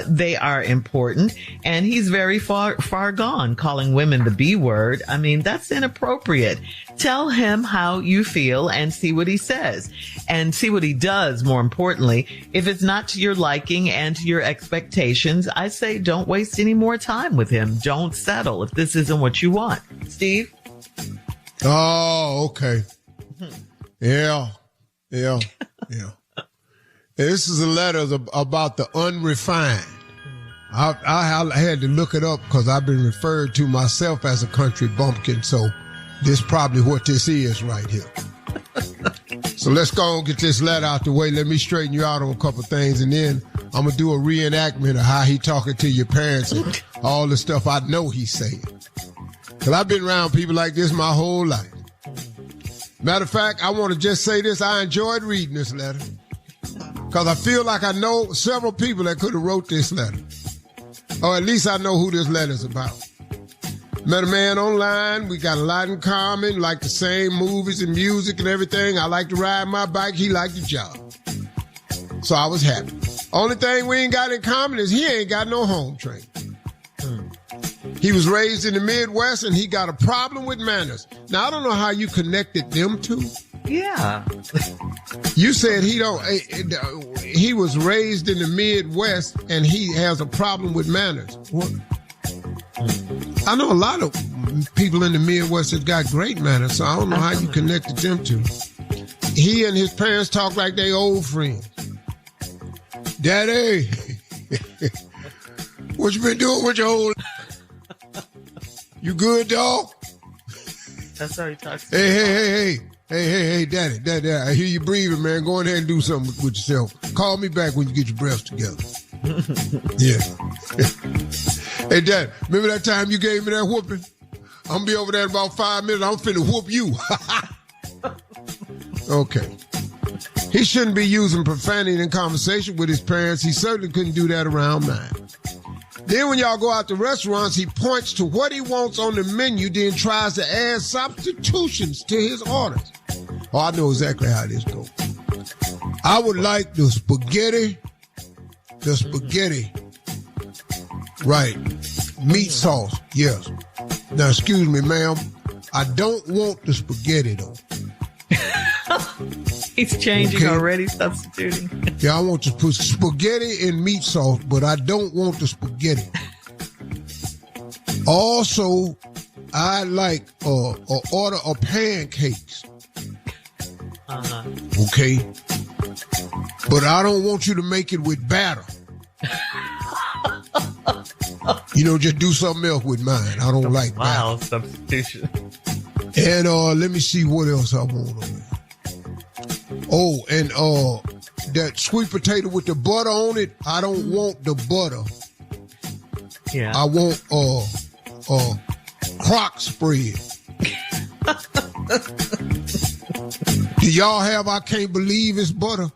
They are important, and he's very far gone calling women the B word. I mean, that's inappropriate. Tell him how you feel and see what he says, and see what he does, more importantly. If it's not to your liking and to your expectations, I say don't waste any more time with him. Don't settle if this isn't what you want. Steve? Oh, okay. Yeah. This is a letter about the unrefined. I had to look it up because I've been referred to myself as a country bumpkin, so this is probably what this is right here. So let's go and get this letter out the way. Let me straighten you out on a couple things, and then I'm going to do a reenactment of how he talking to your parents and all the stuff I know he's saying. Because I've been around people like this my whole life. Matter of fact, I want to just say this. I enjoyed reading this letter because I feel like I know several people that could have wrote this letter. Or at least I know who this letter's about. Met a man online. We got a lot in common, like the same movies and music and everything. I like to ride my bike. He liked to jog. So I was happy. Only thing we ain't got in common is he ain't got no home training. He was raised in the Midwest and he got a problem with manners. Now, I don't know how you connected them two. Yeah. You said he was raised in the Midwest and he has a problem with manners. What? I know a lot of people in the Midwest that got great manners, so I don't know how you connected them two. He and his parents talk like they old friends. Daddy, what you been doing with your old... You good, dog? That's how he talks. Hey, Daddy, I hear you breathing, man. Go ahead and do something with yourself. Call me back when you get your breath together. Yeah. Hey, Dad, remember that time you gave me that whooping? I'm going to be over there in about 5 minutes. I'm finna whoop you. Okay. He shouldn't be using profanity in conversation with his parents. He certainly couldn't do that around mine. Then when y'all go out to restaurants, he points to what he wants on the menu, then tries to add substitutions to his orders. Oh, I know exactly how this goes. I would like the spaghetti. Right. Meat sauce, yes. Now, excuse me, ma'am. I don't want the spaghetti, though. He's changing already, substituting. Yeah, I want to put spaghetti and meat sauce, but I don't want the spaghetti. Also, I like a order of pancakes. Okay. But I don't want you to make it with batter. Just do something else with mine. I don't like batter. Wow, substitution. And let me see what else I want on it. Oh, and that sweet potato with the butter on it, I don't want the butter. Yeah. I want crock spread. Do y'all have I can't believe it's butter?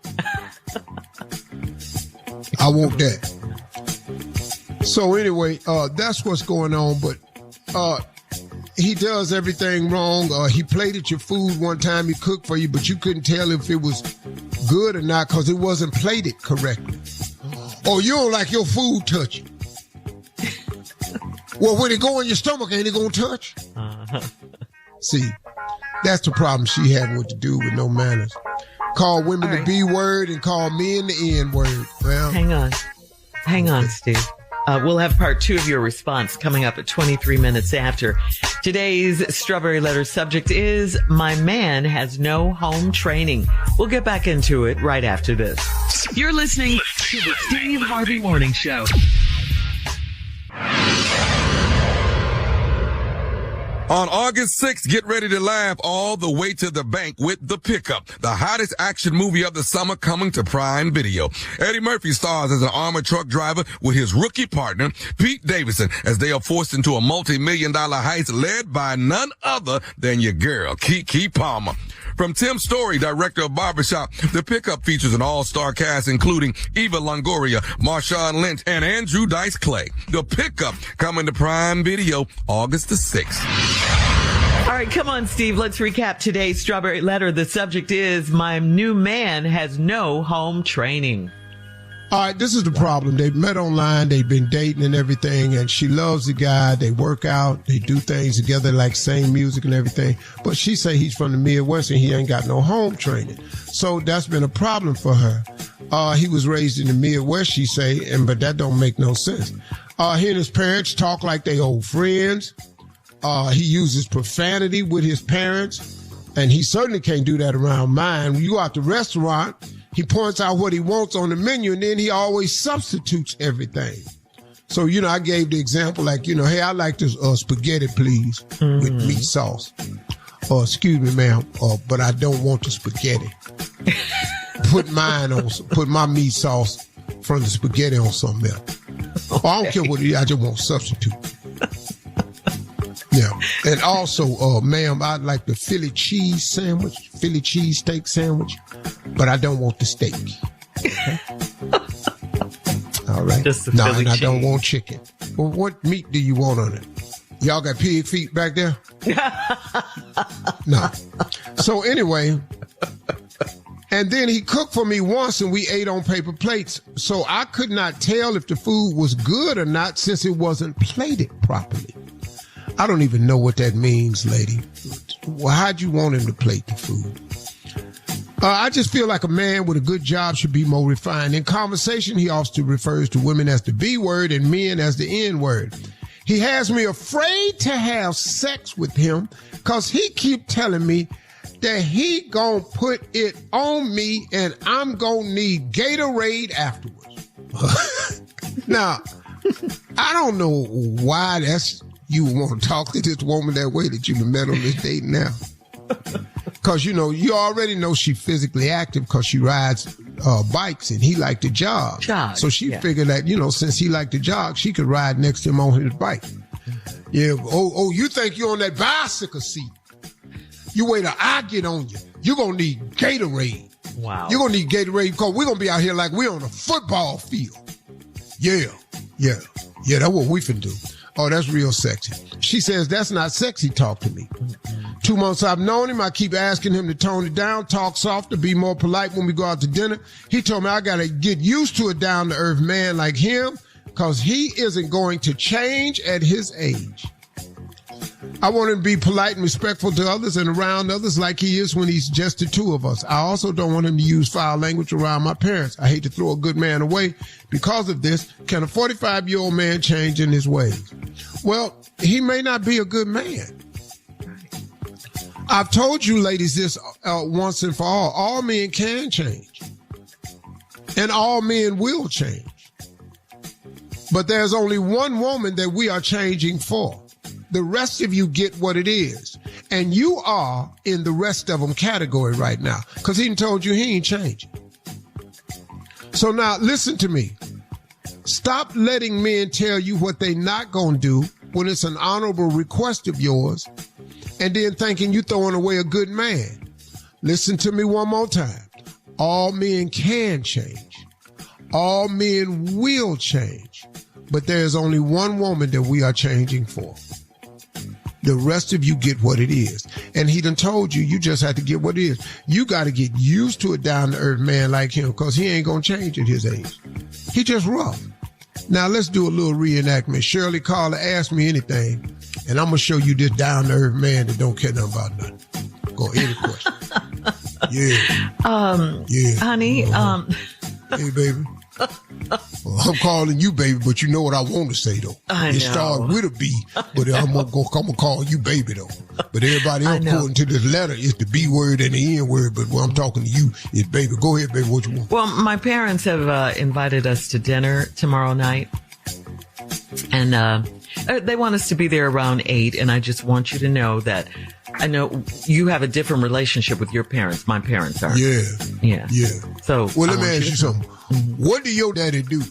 I want that. So anyway, that's what's going on, but he does everything wrong. He plated your food one time he cooked for you, but you couldn't tell if it was good or not because it wasn't plated correctly. Oh, you don't like your food touching. Well, when it go in your stomach, ain't it gonna touch? See, that's the problem she had with the dude with no manners. Call women the B word and call men the N word. Well, hang on, Steve. We'll have part 2 of your response coming up at 23 minutes after. Today's Strawberry Letter subject is, my man has no home training. We'll get back into it right after this. You're listening to the Steve Harvey Morning Show. On August 6th, get ready to laugh all the way to the bank with The Pickup, the hottest action movie of the summer coming to Prime Video. Eddie Murphy stars as an armored truck driver with his rookie partner, Pete Davidson, as they are forced into a multi-million-dollar heist led by none other than your girl, Keke Palmer. From Tim Story, director of Barbershop, The Pickup features an all-star cast including Eva Longoria, Marshawn Lynch, and Andrew Dice Clay. The Pickup coming to Prime Video August the 6th. All right, come on, Steve. Let's recap today's Strawberry Letter. The subject is, my new man has no home training. All right, this is the problem. They met online, they've been dating and everything, and she loves the guy. They work out, they do things together, like sing music and everything. But she say he's from the Midwest and he ain't got no home training. So that's been a problem for her. He was raised in the Midwest, she say, but that don't make no sense. He and his parents talk like they old friends. He uses profanity with his parents, and he certainly can't do that around mine. When you go out to the restaurant, he points out what he wants on the menu, and then he always substitutes everything. So, I gave the example like, hey, I like this spaghetti, please, with meat sauce. Excuse me, ma'am, but I don't want the spaghetti. Put my meat sauce from the spaghetti on something else. I don't care what it is, I just want substitute. Yeah. And also, ma'am, I'd like the Philly cheese steak sandwich, but I don't want the steak. Okay? All right. Just the Philly I cheese. don't want chicken. Well, what meat do you want on it? Y'all got pig feet back there? No. So anyway, and then he cooked for me once and we ate on paper plates. So I could not tell if the food was good or not since it wasn't plated properly. I don't even know what that means, lady. Well, how'd you want him to plate the food? I just feel like a man with a good job should be more refined. In conversation, he often refers to women as the B word and men as the N word. He has me afraid to have sex with him because he keep telling me that he gonna put it on me and I'm gonna need Gatorade afterwards. Now, I don't know why you want to talk to this woman that way that you met on this date now. Because, you already know she physically active because she rides bikes and he liked to jog. So she figured that, since he liked to jog, she could ride next to him on his bike. Yeah. Oh, you think you're on that bicycle seat? You wait till I get on you. You're going to need Gatorade. Wow. You're going to need Gatorade because we're going to be out here like we're on a football field. Yeah. Yeah, that's what we finna do. Oh, that's real sexy. She says, that's not sexy talk to me. 2 months I've known him. I keep asking him to tone it down, talk softer, be more polite when we go out to dinner. He told me I got to get used to a down-to-earth man like him because he isn't going to change at his age. I want him to be polite and respectful to others and around others like he is when he's just the two of us. I also don't want him to use foul language around my parents. I hate to throw a good man away. Because of this, can a 45-year-old man change in his ways? Well, he may not be a good man. I've told you ladies this once and for all. All men can change. And all men will change. But there's only one woman that we are changing for. The rest of you get what it is. And you are in the rest of them category right now. Because he done told you he ain't changing. So now listen to me. Stop letting men tell you what they not going to do when it's an honorable request of yours and then thinking you throwing away a good man. Listen to me one more time. All men can change. All men will change. But there's only one woman that we are changing for. The rest of you get what it is. And he done told you, you just have to get what it is. You got to get used to a down-to-earth man like him because he ain't going to change at his age. He just rough. Now, let's do a little reenactment. Shirley Carter, ask me anything, and I'm going to show you this down-to-earth man that don't care nothing about nothing. Go, any question. Yeah. Honey, Hey, baby. Well, I'm calling you baby, but you know what I want to say though. I know. It starts with a B, but I'm gonna call you baby though. But everybody else according to this letter is the B word and the N word, but when I'm talking to you, it's baby. Go ahead, baby, what you want? Well, my parents have invited us to dinner tomorrow night. And they want us to be there around 8, and I just want you to know that I know you have a different relationship with your parents. My parents are. Yeah. So, well, let me ask you something. What do your daddy do?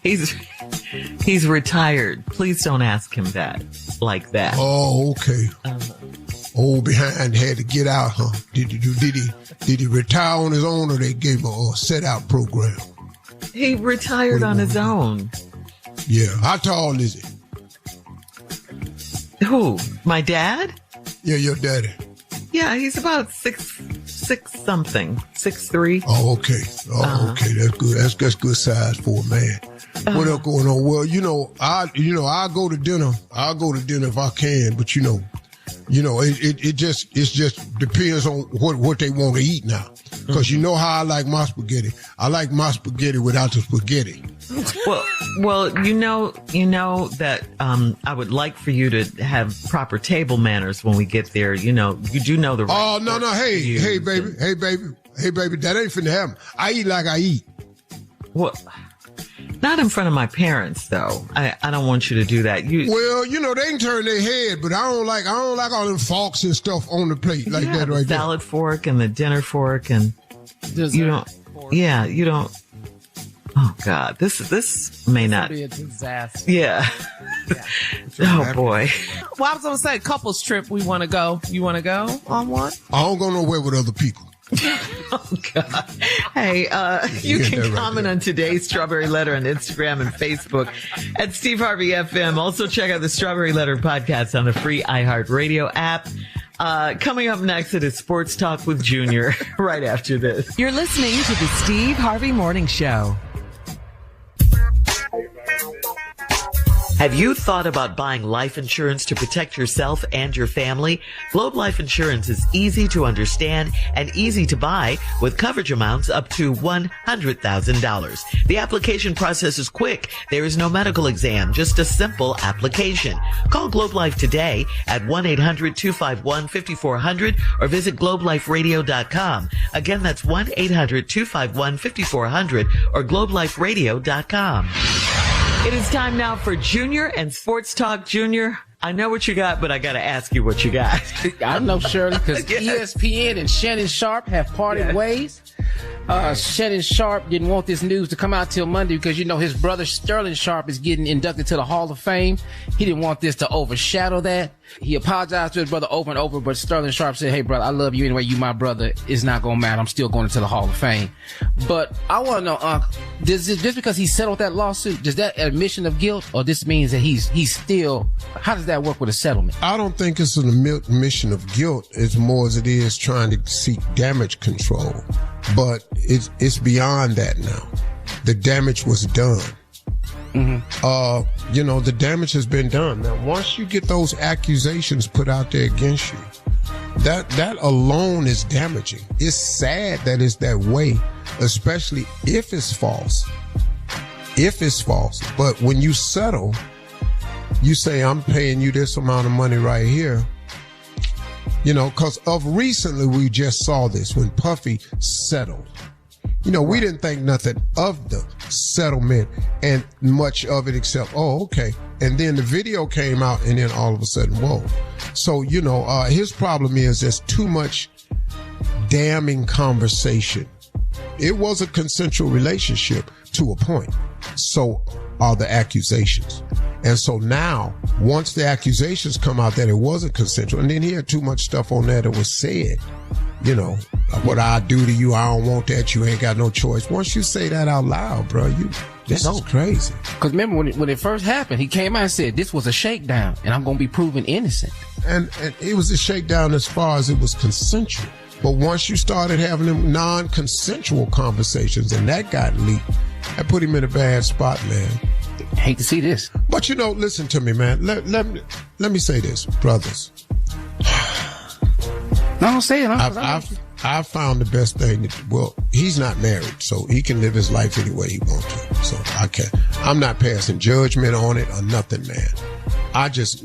He's retired. Please don't ask him that like that. Oh, okay. Old behind had to get out, huh? Did he retire on his own, or they gave him a set out program? He retired on his own. Yeah. How tall is he? Who? My dad? Yeah, your daddy. Yeah, he's about 6'something", 6'3". Oh, okay. Okay. That's good. That's good size for a man. What else going on? Well, I'll go to dinner. I'll go to dinner if I can, but it just depends on what they want to eat now. Because you know how I like my spaghetti. I like my spaghetti without the spaghetti. Well, you know that I would like for you to have proper table manners when we get there. You do know the right. Oh, no. Hey, baby. That ain't finna happen. I eat like I eat. Well, not in front of my parents, though. I don't want you to do that. Well, they can turn their head, but I don't like all them forks and stuff on the plate like that right there. The salad fork and the dinner fork and you don't. Yeah, you don't. Oh God, this may not be a disaster. Yeah. Oh boy. Well, I was gonna say couples trip. We want to go. You want to go on one? I don't go nowhere with other people. Oh God. Hey, you can comment on today's Strawberry Letter on Instagram and Facebook at Steve Harvey FM. Also check out the Strawberry Letter podcast on the free iHeartRadio app. Coming up next, it is Sports Talk with Junior right after this. You're listening to the Steve Harvey Morning Show. Have you thought about buying life insurance to protect yourself and your family? Globe Life Insurance is easy to understand and easy to buy with coverage amounts up to $100,000. The application process is quick. There is no medical exam, just a simple application. Call Globe Life today at 1-800-251-5400 or visit globeliferadio.com. Again, that's 1-800-251-5400 or globeliferadio.com. It is time now for Junior and Sports Talk. Junior, I know what you got, but I got to ask you what you got. I know, Shirley, because ESPN and Shannon Sharp have parted ways. Shannon Sharp didn't want this news to come out till Monday because, his brother Sterling Sharp is getting inducted to the Hall of Fame. He didn't want this to overshadow that. He apologized to his brother over and over, but Sterling Sharp said, hey, brother, I love you anyway. You my brother. It's not going to matter. I'm still going into the Hall of Fame. But I want to know, just because he settled that lawsuit, does that admission of guilt, or this means that he's still? How does that work with a settlement? I don't think it's an admission of guilt as more as it is trying to seek damage control. But it's beyond that now. The damage was done. Mm-hmm. The damage has been done. Now, once you get those accusations put out there against you, that alone is damaging. It's sad that it's that way, especially if it's false. But when you settle, you say, I'm paying you this amount of money right here. Because of recently we just saw this when Puffy settled. We didn't think nothing of the settlement and much of it except, okay. And then the video came out and then all of a sudden, whoa. So, his problem is there's too much damning conversation. It was a consensual relationship to a point. So are the accusations. And so now, once the accusations come out that it wasn't consensual, and then he had too much stuff on there that was said, what I do to you, I don't want that, you ain't got no choice. Once you say that out loud, bro, this is crazy. Because remember, when it first happened, he came out and said, this was a shakedown, and I'm going to be proven innocent. And it was a shakedown as far as it was consensual. But once you started having them non-consensual conversations, and that got leaked, that put him in a bad spot, man. I hate to see this. But listen to me, man. Let me say this, brothers. No, don't say it. I've found the best thing. He's not married, so he can live his life any way he wants to. So I'm not passing judgment on it or nothing, man. I just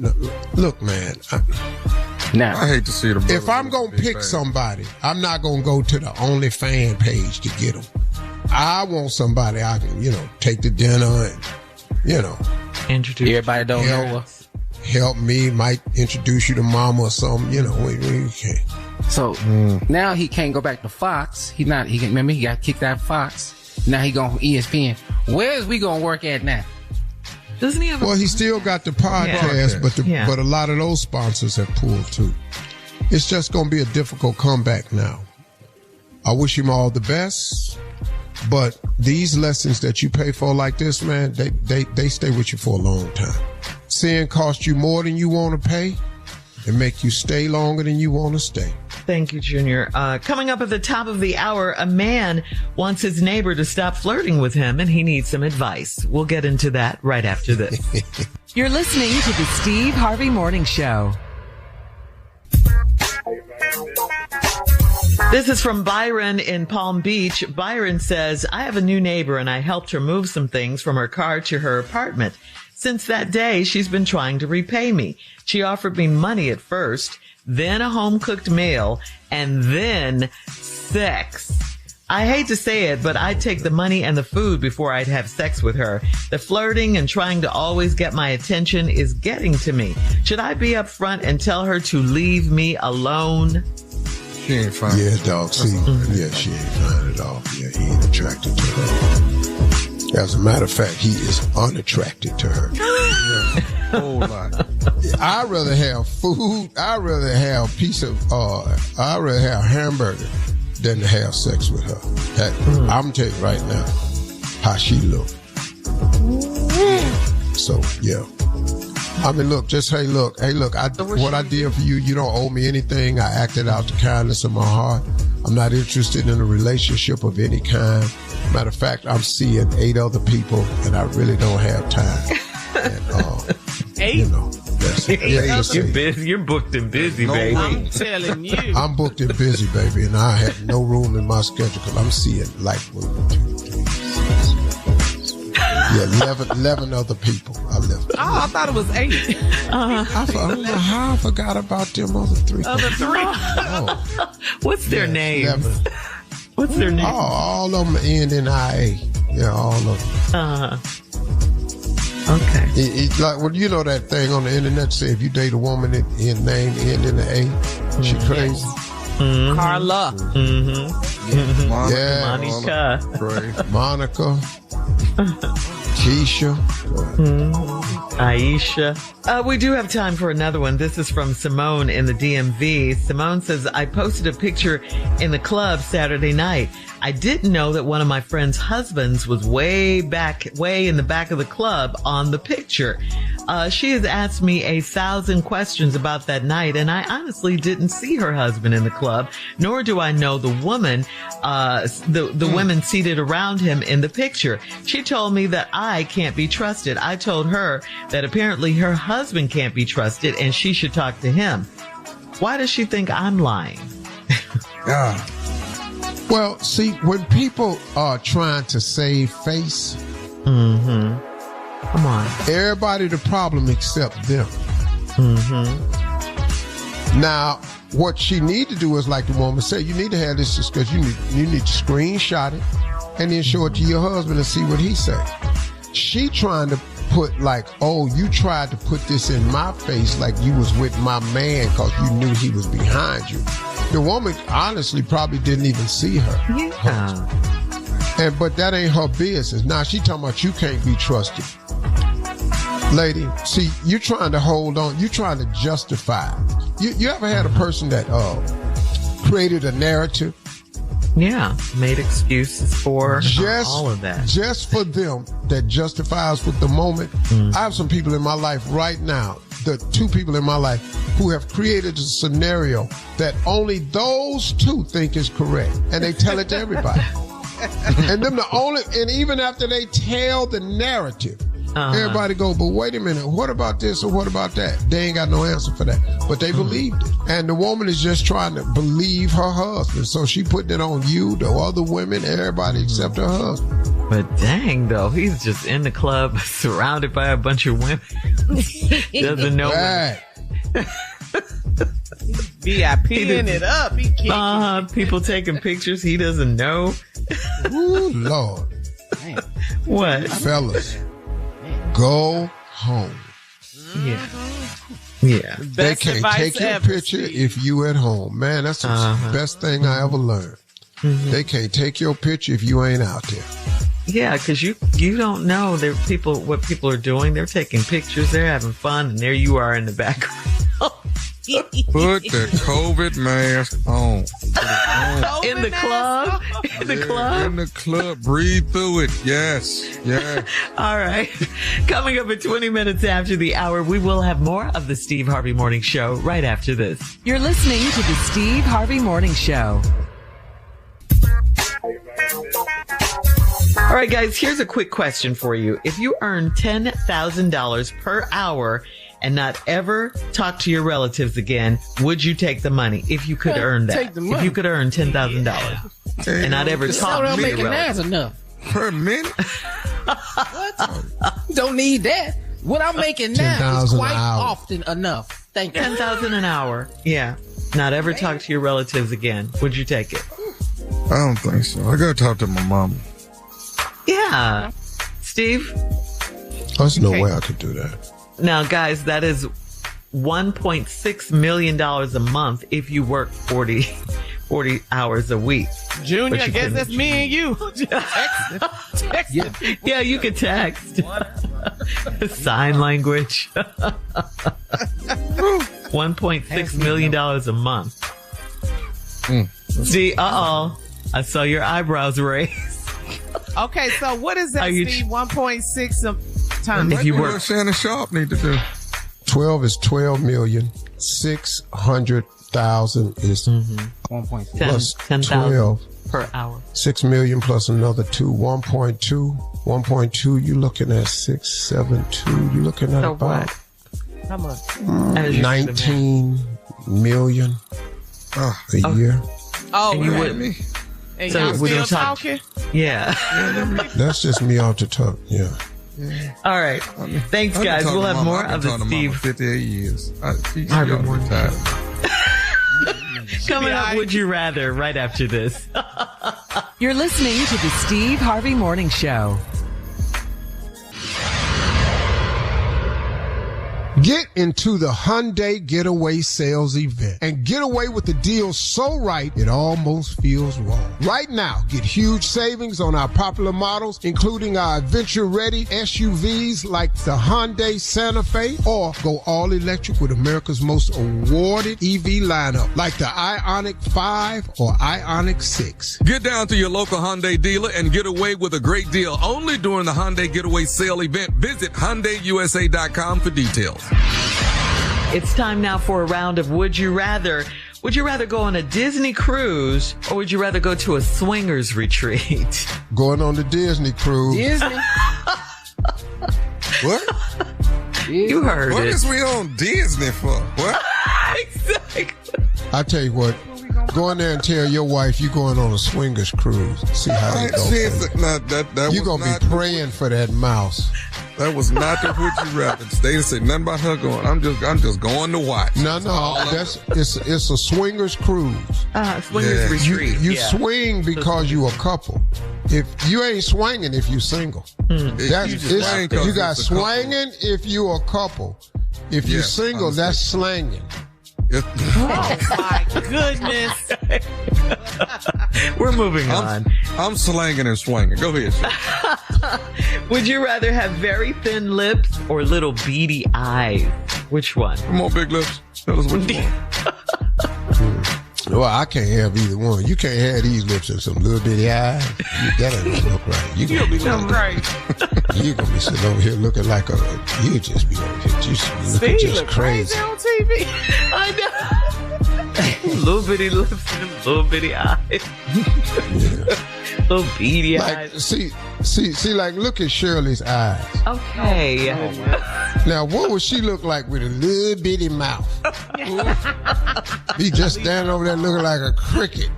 look, man. I hate to see it. If I'm gonna pick somebody, I'm not gonna go to the OnlyFans page to get them. I want somebody I can, take to dinner and, introduce everybody don't know her. Help me, might introduce you to mama or something, we can't. So now he can't go back to Fox. Remember he got kicked out of Fox. Now he going to ESPN. Where's we going to work at now? Doesn't he have he still got the podcast, but a lot of those sponsors have pulled too. It's just going to be a difficult comeback now. I wish him all the best, but these lessons that you pay for like this, man, they stay with you for a long time. Sin cost you more than you want to pay and make you stay longer than you want to stay. Thank you, Junior. Coming up at the top of the hour, a man wants his neighbor to stop flirting with him and he needs some advice. We'll get into that right after this. You're listening to the Steve Harvey Morning Show. This is from Byron in Palm Beach. Byron says, I have a new neighbor and I helped her move some things from her car to her apartment. Since that day, she's been trying to repay me. She offered me money at first, then a home-cooked meal, and then sex. I hate to say it, but I'd take the money and the food before I'd have sex with her. The flirting and trying to always get my attention is getting to me. Should I be upfront and tell her to leave me alone? She ain't fine. Yeah, dog. See, she ain't fine at all. Yeah, he ain't attracted to her. As a matter of fact, he is unattracted to her. Whole lot. I'd rather have food. I'd rather have I'd rather have hamburger than to have sex with her. I'm telling you right now how she look. So, yeah. I mean, look, what I did for you, you don't owe me anything. I acted out the kindness of my heart. I'm not interested in a relationship of any kind. Matter of fact, I'm seeing 8 other people, and I really don't have time. And, 8? That's it. Yeah, You're busy. You're booked and busy, baby. I'm telling you. I'm booked and busy, baby, and I have no room in my schedule because I'm seeing like 1, 2, 3, 6. Yeah, 11 other people I left. Oh, I thought it was 8. I don't know how I forgot about them other 3. Other 3. Oh. What's their names? 11. What's their name? Oh, all of them end in IA. Yeah, all of them. Okay. It's like, well, you know that thing on the internet say if you date a woman that name end in the A, she crazy. Mm-hmm. Carla. Mm-hmm. Monica. Monica. Keisha. Aisha. We do have time for another one. This is from Simone in the DMV. Simone says, I posted a picture in the club Saturday night. I didn't know that one of my friend's husbands was way in the back of the club on the picture. She has asked me 1,000 questions about that night, and I honestly didn't see her husband in the club, nor do I know the woman, the women seated around him in the picture. She told me that I can't be trusted. I told her that apparently her husband can't be trusted and she should talk to him. Why does she think I'm lying? Well, see, when people are trying to save face, come on, everybody the problem except them. Now, what she need to do is, like the woman said, you need to have this discussion. You need to screenshot it and then show it to your husband and see what he say. She trying to put like, oh, you tried to put this in my face like you was with my man because you knew he was behind you. The woman honestly probably didn't even see her. But that ain't her business. Now she talking about you can't be trusted. Lady, see, you're trying to hold on. You're trying to justify. You ever had a person that created a narrative? Yeah, made excuses for all of that. Just for them that justifies with the moment. I have some people in my life right now, the two people in my life who have created a scenario that only those two think is correct. And they tell it to everybody. And even after they tell the narrative, everybody go, but wait a minute, what about this or what about that? They ain't got no answer for that. But they believed it. And the woman is just trying to believe her husband. So she putting it on you, the other women, everybody except her husband. But dang, though, he's just in the club surrounded by a bunch of women. Doesn't know. VIPing it up. He people taking pictures he doesn't know. Ooh, Lord. Man. What? Fellas, go home. Yeah. They can't take your picture if you at home. Man, that's the best thing I ever learned. They can't take your picture if you ain't out there. Yeah, because you don't know what people are doing. They're taking pictures, they're having fun, and there you are in the background. Put the COVID mask on. In the club? In the club? In the club. Breathe through it. Yes. Yeah. All right. Coming up at 20 minutes after the hour, we will have more of the Steve Harvey Morning Show right after this. You're listening to the Steve Harvey Morning Show. All right, guys, here's a quick question for you. If you earn $10,000 per hour and not ever talk to your relatives again, would you take the money if you could earn that? Take the money. If you could earn $10,000 and not ever talk to your relatives. Enough. Per minute? What? Don't need that. What I'm making now is quite often enough. Thank you. $10,000 an hour. Yeah. Not ever talk to your relatives again. Would you take it? I don't think so. I gotta talk to my mama. Yeah. Steve? There's no way I could do that. Now, guys, that is $1.6 million a month if you work 40 hours a week. Junior, I guess that's me and you. Text. Yeah, you can text. Sign language. $1.6 million a month. See, I saw your eyebrows raise. Okay, so what is that, Steve? 1.6 times. If you work, Shannon Sharp need to do. 12 is 12,600,000 is 1.6 plus 10,000 12 per hour. 6 million plus another 2, 1.2. You looking at 672. You looking at about how much? 19 million a year. Oh, and you wouldn't. me. And So y'all we still don't talk. talking? Yeah. That's just me off the top. Yeah. All right. Thanks, guys. We'll have more of the Steve. 58 years. Harvey Morning Show. Coming up, Would You Rather, right after this. You're listening to the Steve Harvey Morning Show. Get into the Hyundai Getaway Sales Event and get away with the deal so right it almost feels wrong. Right now, get huge savings on our popular models, including our adventure-ready SUVs like the Hyundai Santa Fe, or go all-electric with America's most awarded EV lineup like the Ioniq 5 or Ioniq 6. Get down to your local Hyundai dealer and get away with a great deal only during the Hyundai Getaway Sale Event. Visit HyundaiUSA.com for details. It's time now for a round of Would You Rather. Would you rather go on a Disney cruise or would you rather go to a swingers retreat? Going on the Disney cruise. Disney? What? You heard What it. is we on Disney for? What? Exactly. I tell you what, go in there and tell your wife you going on a swingers cruise. See how they go. You're going to be praying for that mouse. That was not the Would You Rather. They didn't say nothing about her going. I'm just going to watch. No, it's a swingers cruise. Swingers retreat. You swing because you a couple. If you ain't swinging, if you single, you got swinging if you a couple. If you single, that's slanging. Oh my goodness. We're moving on. I'm slanging and swinging. Go ahead. Would you rather have very thin lips or little beady eyes? Which one? Come on, big lips. Tell us what you want. Well, I can't have either one. You can't have these lips and some little bitty eyes. That ain't gonna look right. You're gonna be sitting over here looking like you just be over here just crazy on TV. I know. Little bitty lips and little bitty eyes. Little beady eyes. See, like, look at Shirley's eyes. Okay. Now, what would she look like with a little bitty mouth? Be just standing over there looking like a cricket.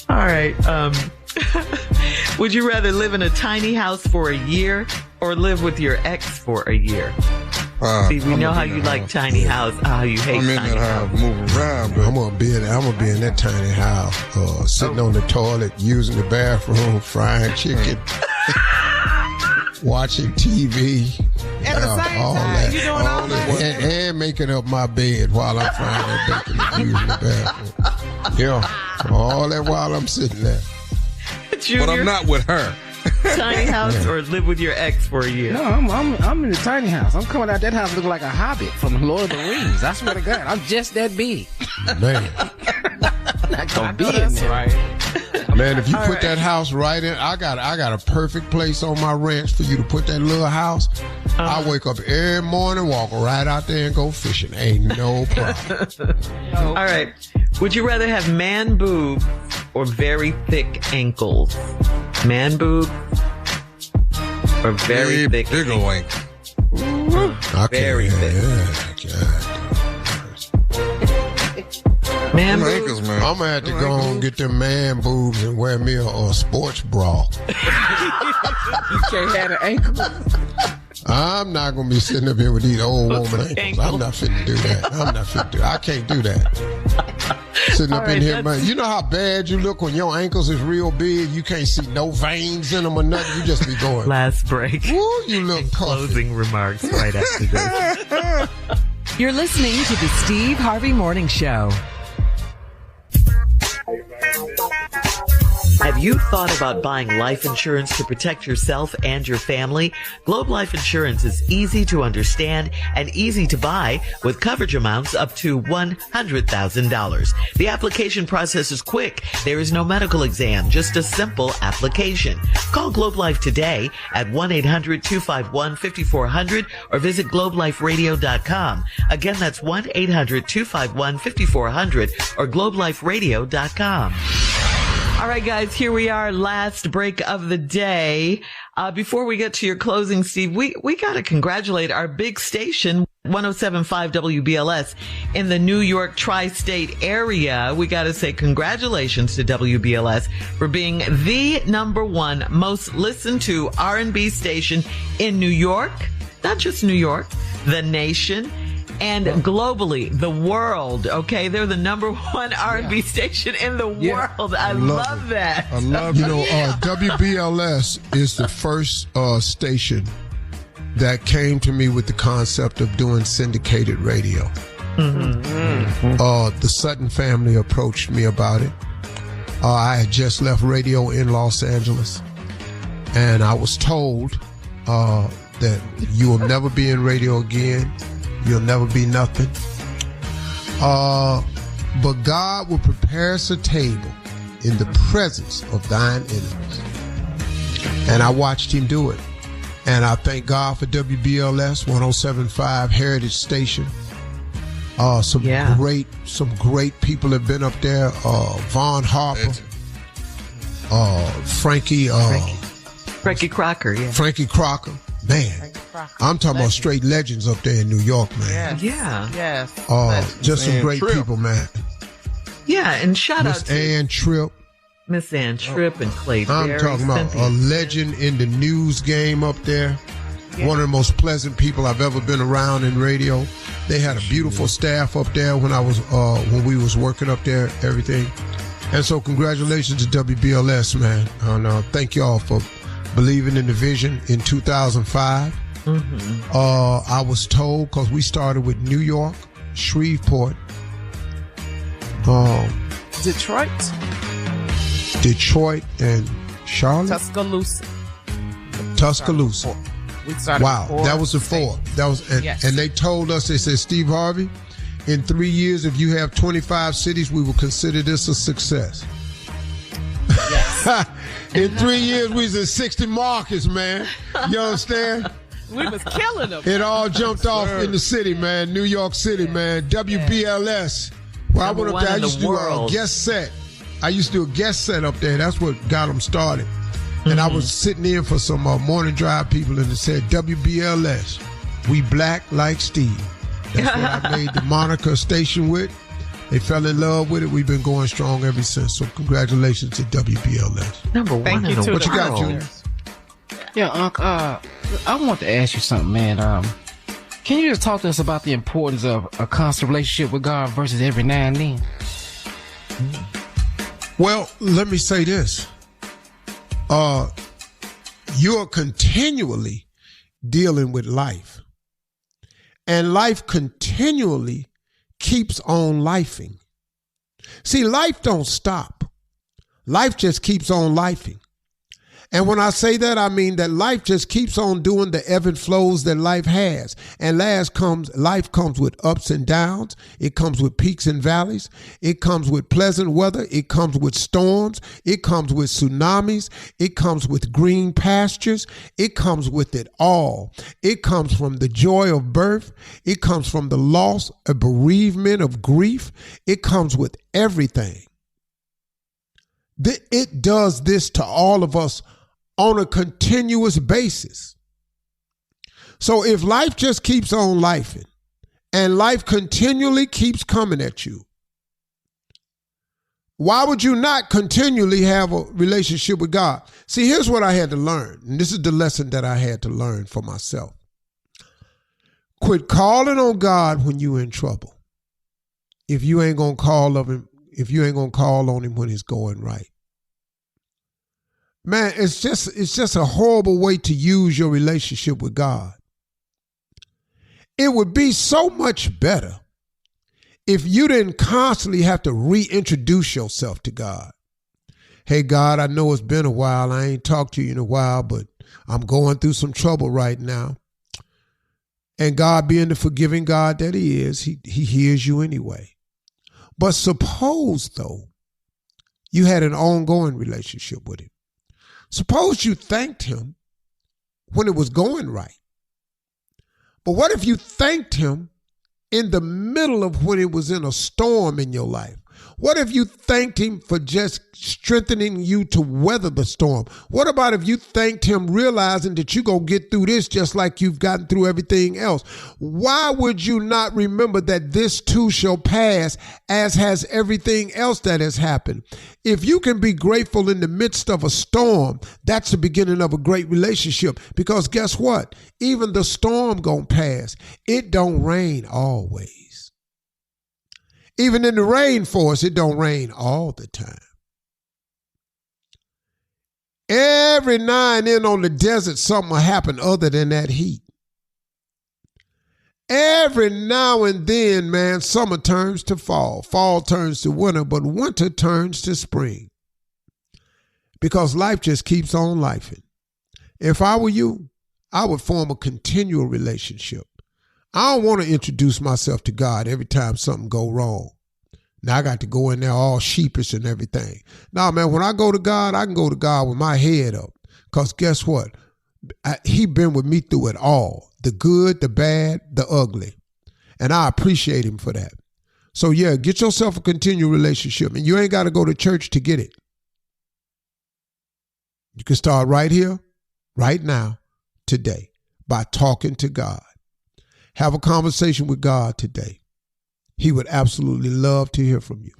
All right. Would you rather live in a tiny house for a year or live with your ex for a year? See, we know how you like tiny house, how you hate I'm in tiny that house. house moving around, but I'm gonna be in that tiny house, sitting on the toilet, using the bathroom, frying chicken, watching TV. At the same all time, that, you doing all that? and making up my bed while I'm frying that bacon and using the bathroom. Yeah, all that while I'm sitting there. Junior, but I'm not with her. Tiny house or live with your ex for a year? No, I'm in the tiny house. I'm coming out that house looking like a hobbit from Lord of the Rings. I swear to God, I'm just that big. Man. I'm not gonna be in there. Right. Man, if you put that house right in, I got a perfect place on my ranch for you to put that little house. I wake up every morning, walk right out there and go fishing. Ain't no problem. All right. Would you rather have man boobs or very thick ankles? Man boobs or very thick big ankles? Very thick. Man boobs? Ankles, man. I'm gonna have to go and get them man boobs and wear me a sports bra. You can't have an ankle. I'm not gonna be sitting up here with these old woman ankles. I'm not fit to do that. I can't do that. Sitting up in here, man. You know how bad you look when your ankles is real big? You can't see no veins in them or nothing. You just be going. Last break. Woo, you look Closing remarks right after this. You're listening to the Steve Harvey Morning Show. Have you thought about buying life insurance to protect yourself and your family? Globe Life Insurance is easy to understand and easy to buy with coverage amounts up to $100,000. The application process is quick. There is no medical exam, just a simple application. Call Globe Life today at 1-800-251-5400 or visit globeliferadio.com. Again, that's 1-800-251-5400 or globeliferadio.com. All right, guys, here we are. Last break of the day. Before we get to your closing, Steve, we got to congratulate our big station, 107.5 WBLS in the New York tri-state area. We got to say congratulations to WBLS for being the #1 most listened to R&B station in New York, not just New York, the nation. And globally, the world, okay? They're the number one R&B station in the world. I love that. I love it. WBLS is the first station that came to me with the concept of doing syndicated radio. The Sutton family approached me about it. I had just left radio in Los Angeles, and I was told that you will never be in radio again. You'll never be nothing. But God will prepare us a table in the presence of thine enemies. And I watched him do it. And I thank God for WBLS 107.5 Heritage Station. Some great people have been up there. Vaughn Harper, Frankie Crocker, Frankie Crocker, man. I'm talking about straight legends up there in New York, man. Yes. Just some great people, man. Yeah, and shout out to Miss Ann Tripp and Clay I'm Berry, talking about Cynthia. a legend in the news game up there. One of the most pleasant people I've ever been around in radio. They had a beautiful staff up there when we was working up there, everything. And so congratulations to WBLS, man. And thank y'all for believing in the vision in 2005. I was told, because we started with New York, Shreveport, Detroit, and Charlotte? Tuscaloosa. Wow, that was the four. And they told us, they said, Steve Harvey, in 3 years, if you have 25 cities, we will consider this a success. Yes. In 3 years, we was in 60 markets, man. You understand? We was killing them. It all jumped off in the city, man. New York City, man. WBLS. Well, I went up there. I used to do a guest set. I used to do a guest set up there. That's what got them started. And I was sitting in for some morning drive people, and it said, WBLS, we black like Steve. That's what I made the moniker station with. They fell in love with it. We've been going strong ever since. So congratulations to WBLS. Number one in the world. What you got, Junior? Yeah, Unc, I want to ask you something, man. Can you just talk to us about the importance of a constant relationship with God versus every now and then? Well, let me say this. You're continually dealing with life. And life continually keeps on lifing. See, life don't stop. Life just keeps on lifing. And when I say that, I mean that life just keeps on doing the ebb and flows that life has. And life comes with ups and downs. It comes with peaks and valleys. It comes with pleasant weather. It comes with storms. It comes with tsunamis. It comes with green pastures. It comes with it all. It comes from the joy of birth. It comes from the loss, a bereavement of grief. It comes with everything. It does this to all of us on a continuous basis. So if life just keeps on lifing and life continually keeps coming at you, why would you not continually have a relationship with God? See, here's what I had to learn, and this is the lesson that I had to learn for myself. Quit calling on God when you're in trouble. If you ain't gonna call on him when it's going right. Man, it's just a horrible way to use your relationship with God. It would be so much better if you didn't constantly have to reintroduce yourself to God. Hey, God, I know it's been a while. I ain't talked to you in a while, but I'm going through some trouble right now. And God, being the forgiving God that he is, he hears you anyway. But suppose, though, you had an ongoing relationship with him. Suppose you thanked him when it was going right. But what if you thanked him in the middle of when it was in a storm in your life? What if you thanked him for just strengthening you to weather the storm? What about if you thanked him realizing that you're going to get through this just like you've gotten through everything else? Why would you not remember that this too shall pass, as has everything else that has happened? If you can be grateful in the midst of a storm, that's the beginning of a great relationship. Because guess what? Even the storm gonna pass. It don't rain always. Even in the rainforest, it don't rain all the time. Every now and then on the desert, something will happen other than that heat. Every now and then, man, summer turns to fall. Fall turns to winter, but winter turns to spring. Because life just keeps on lifing. If I were you, I would form a continual relationship. I don't want to introduce myself to God every time something go wrong. Now I got to go in there all sheepish and everything. Nah, man, when I go to God, I can go to God with my head up. Because guess what? He been with me through it all. The good, the bad, the ugly. And I appreciate him for that. So yeah, get yourself a continual relationship. And you ain't got to go to church to get it. You can start right here, right now, today, by talking to God. Have a conversation with God today. He would absolutely love to hear from you.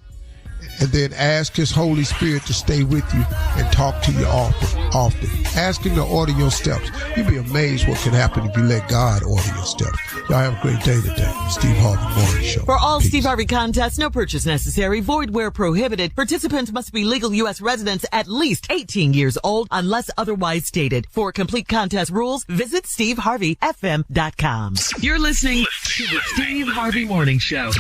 And then ask his Holy Spirit to stay with you and talk to you often. Ask him to order your steps. You'll be amazed what can happen if you let God order your steps. Y'all have a great day today. Steve Harvey Morning Show. For all Peace. Steve Harvey contests, no purchase necessary, void where prohibited. Participants must be legal U.S. residents at least 18 years old unless otherwise stated. For complete contest rules, visit SteveHarveyFM.com. You're listening to the Steve Harvey Morning Show.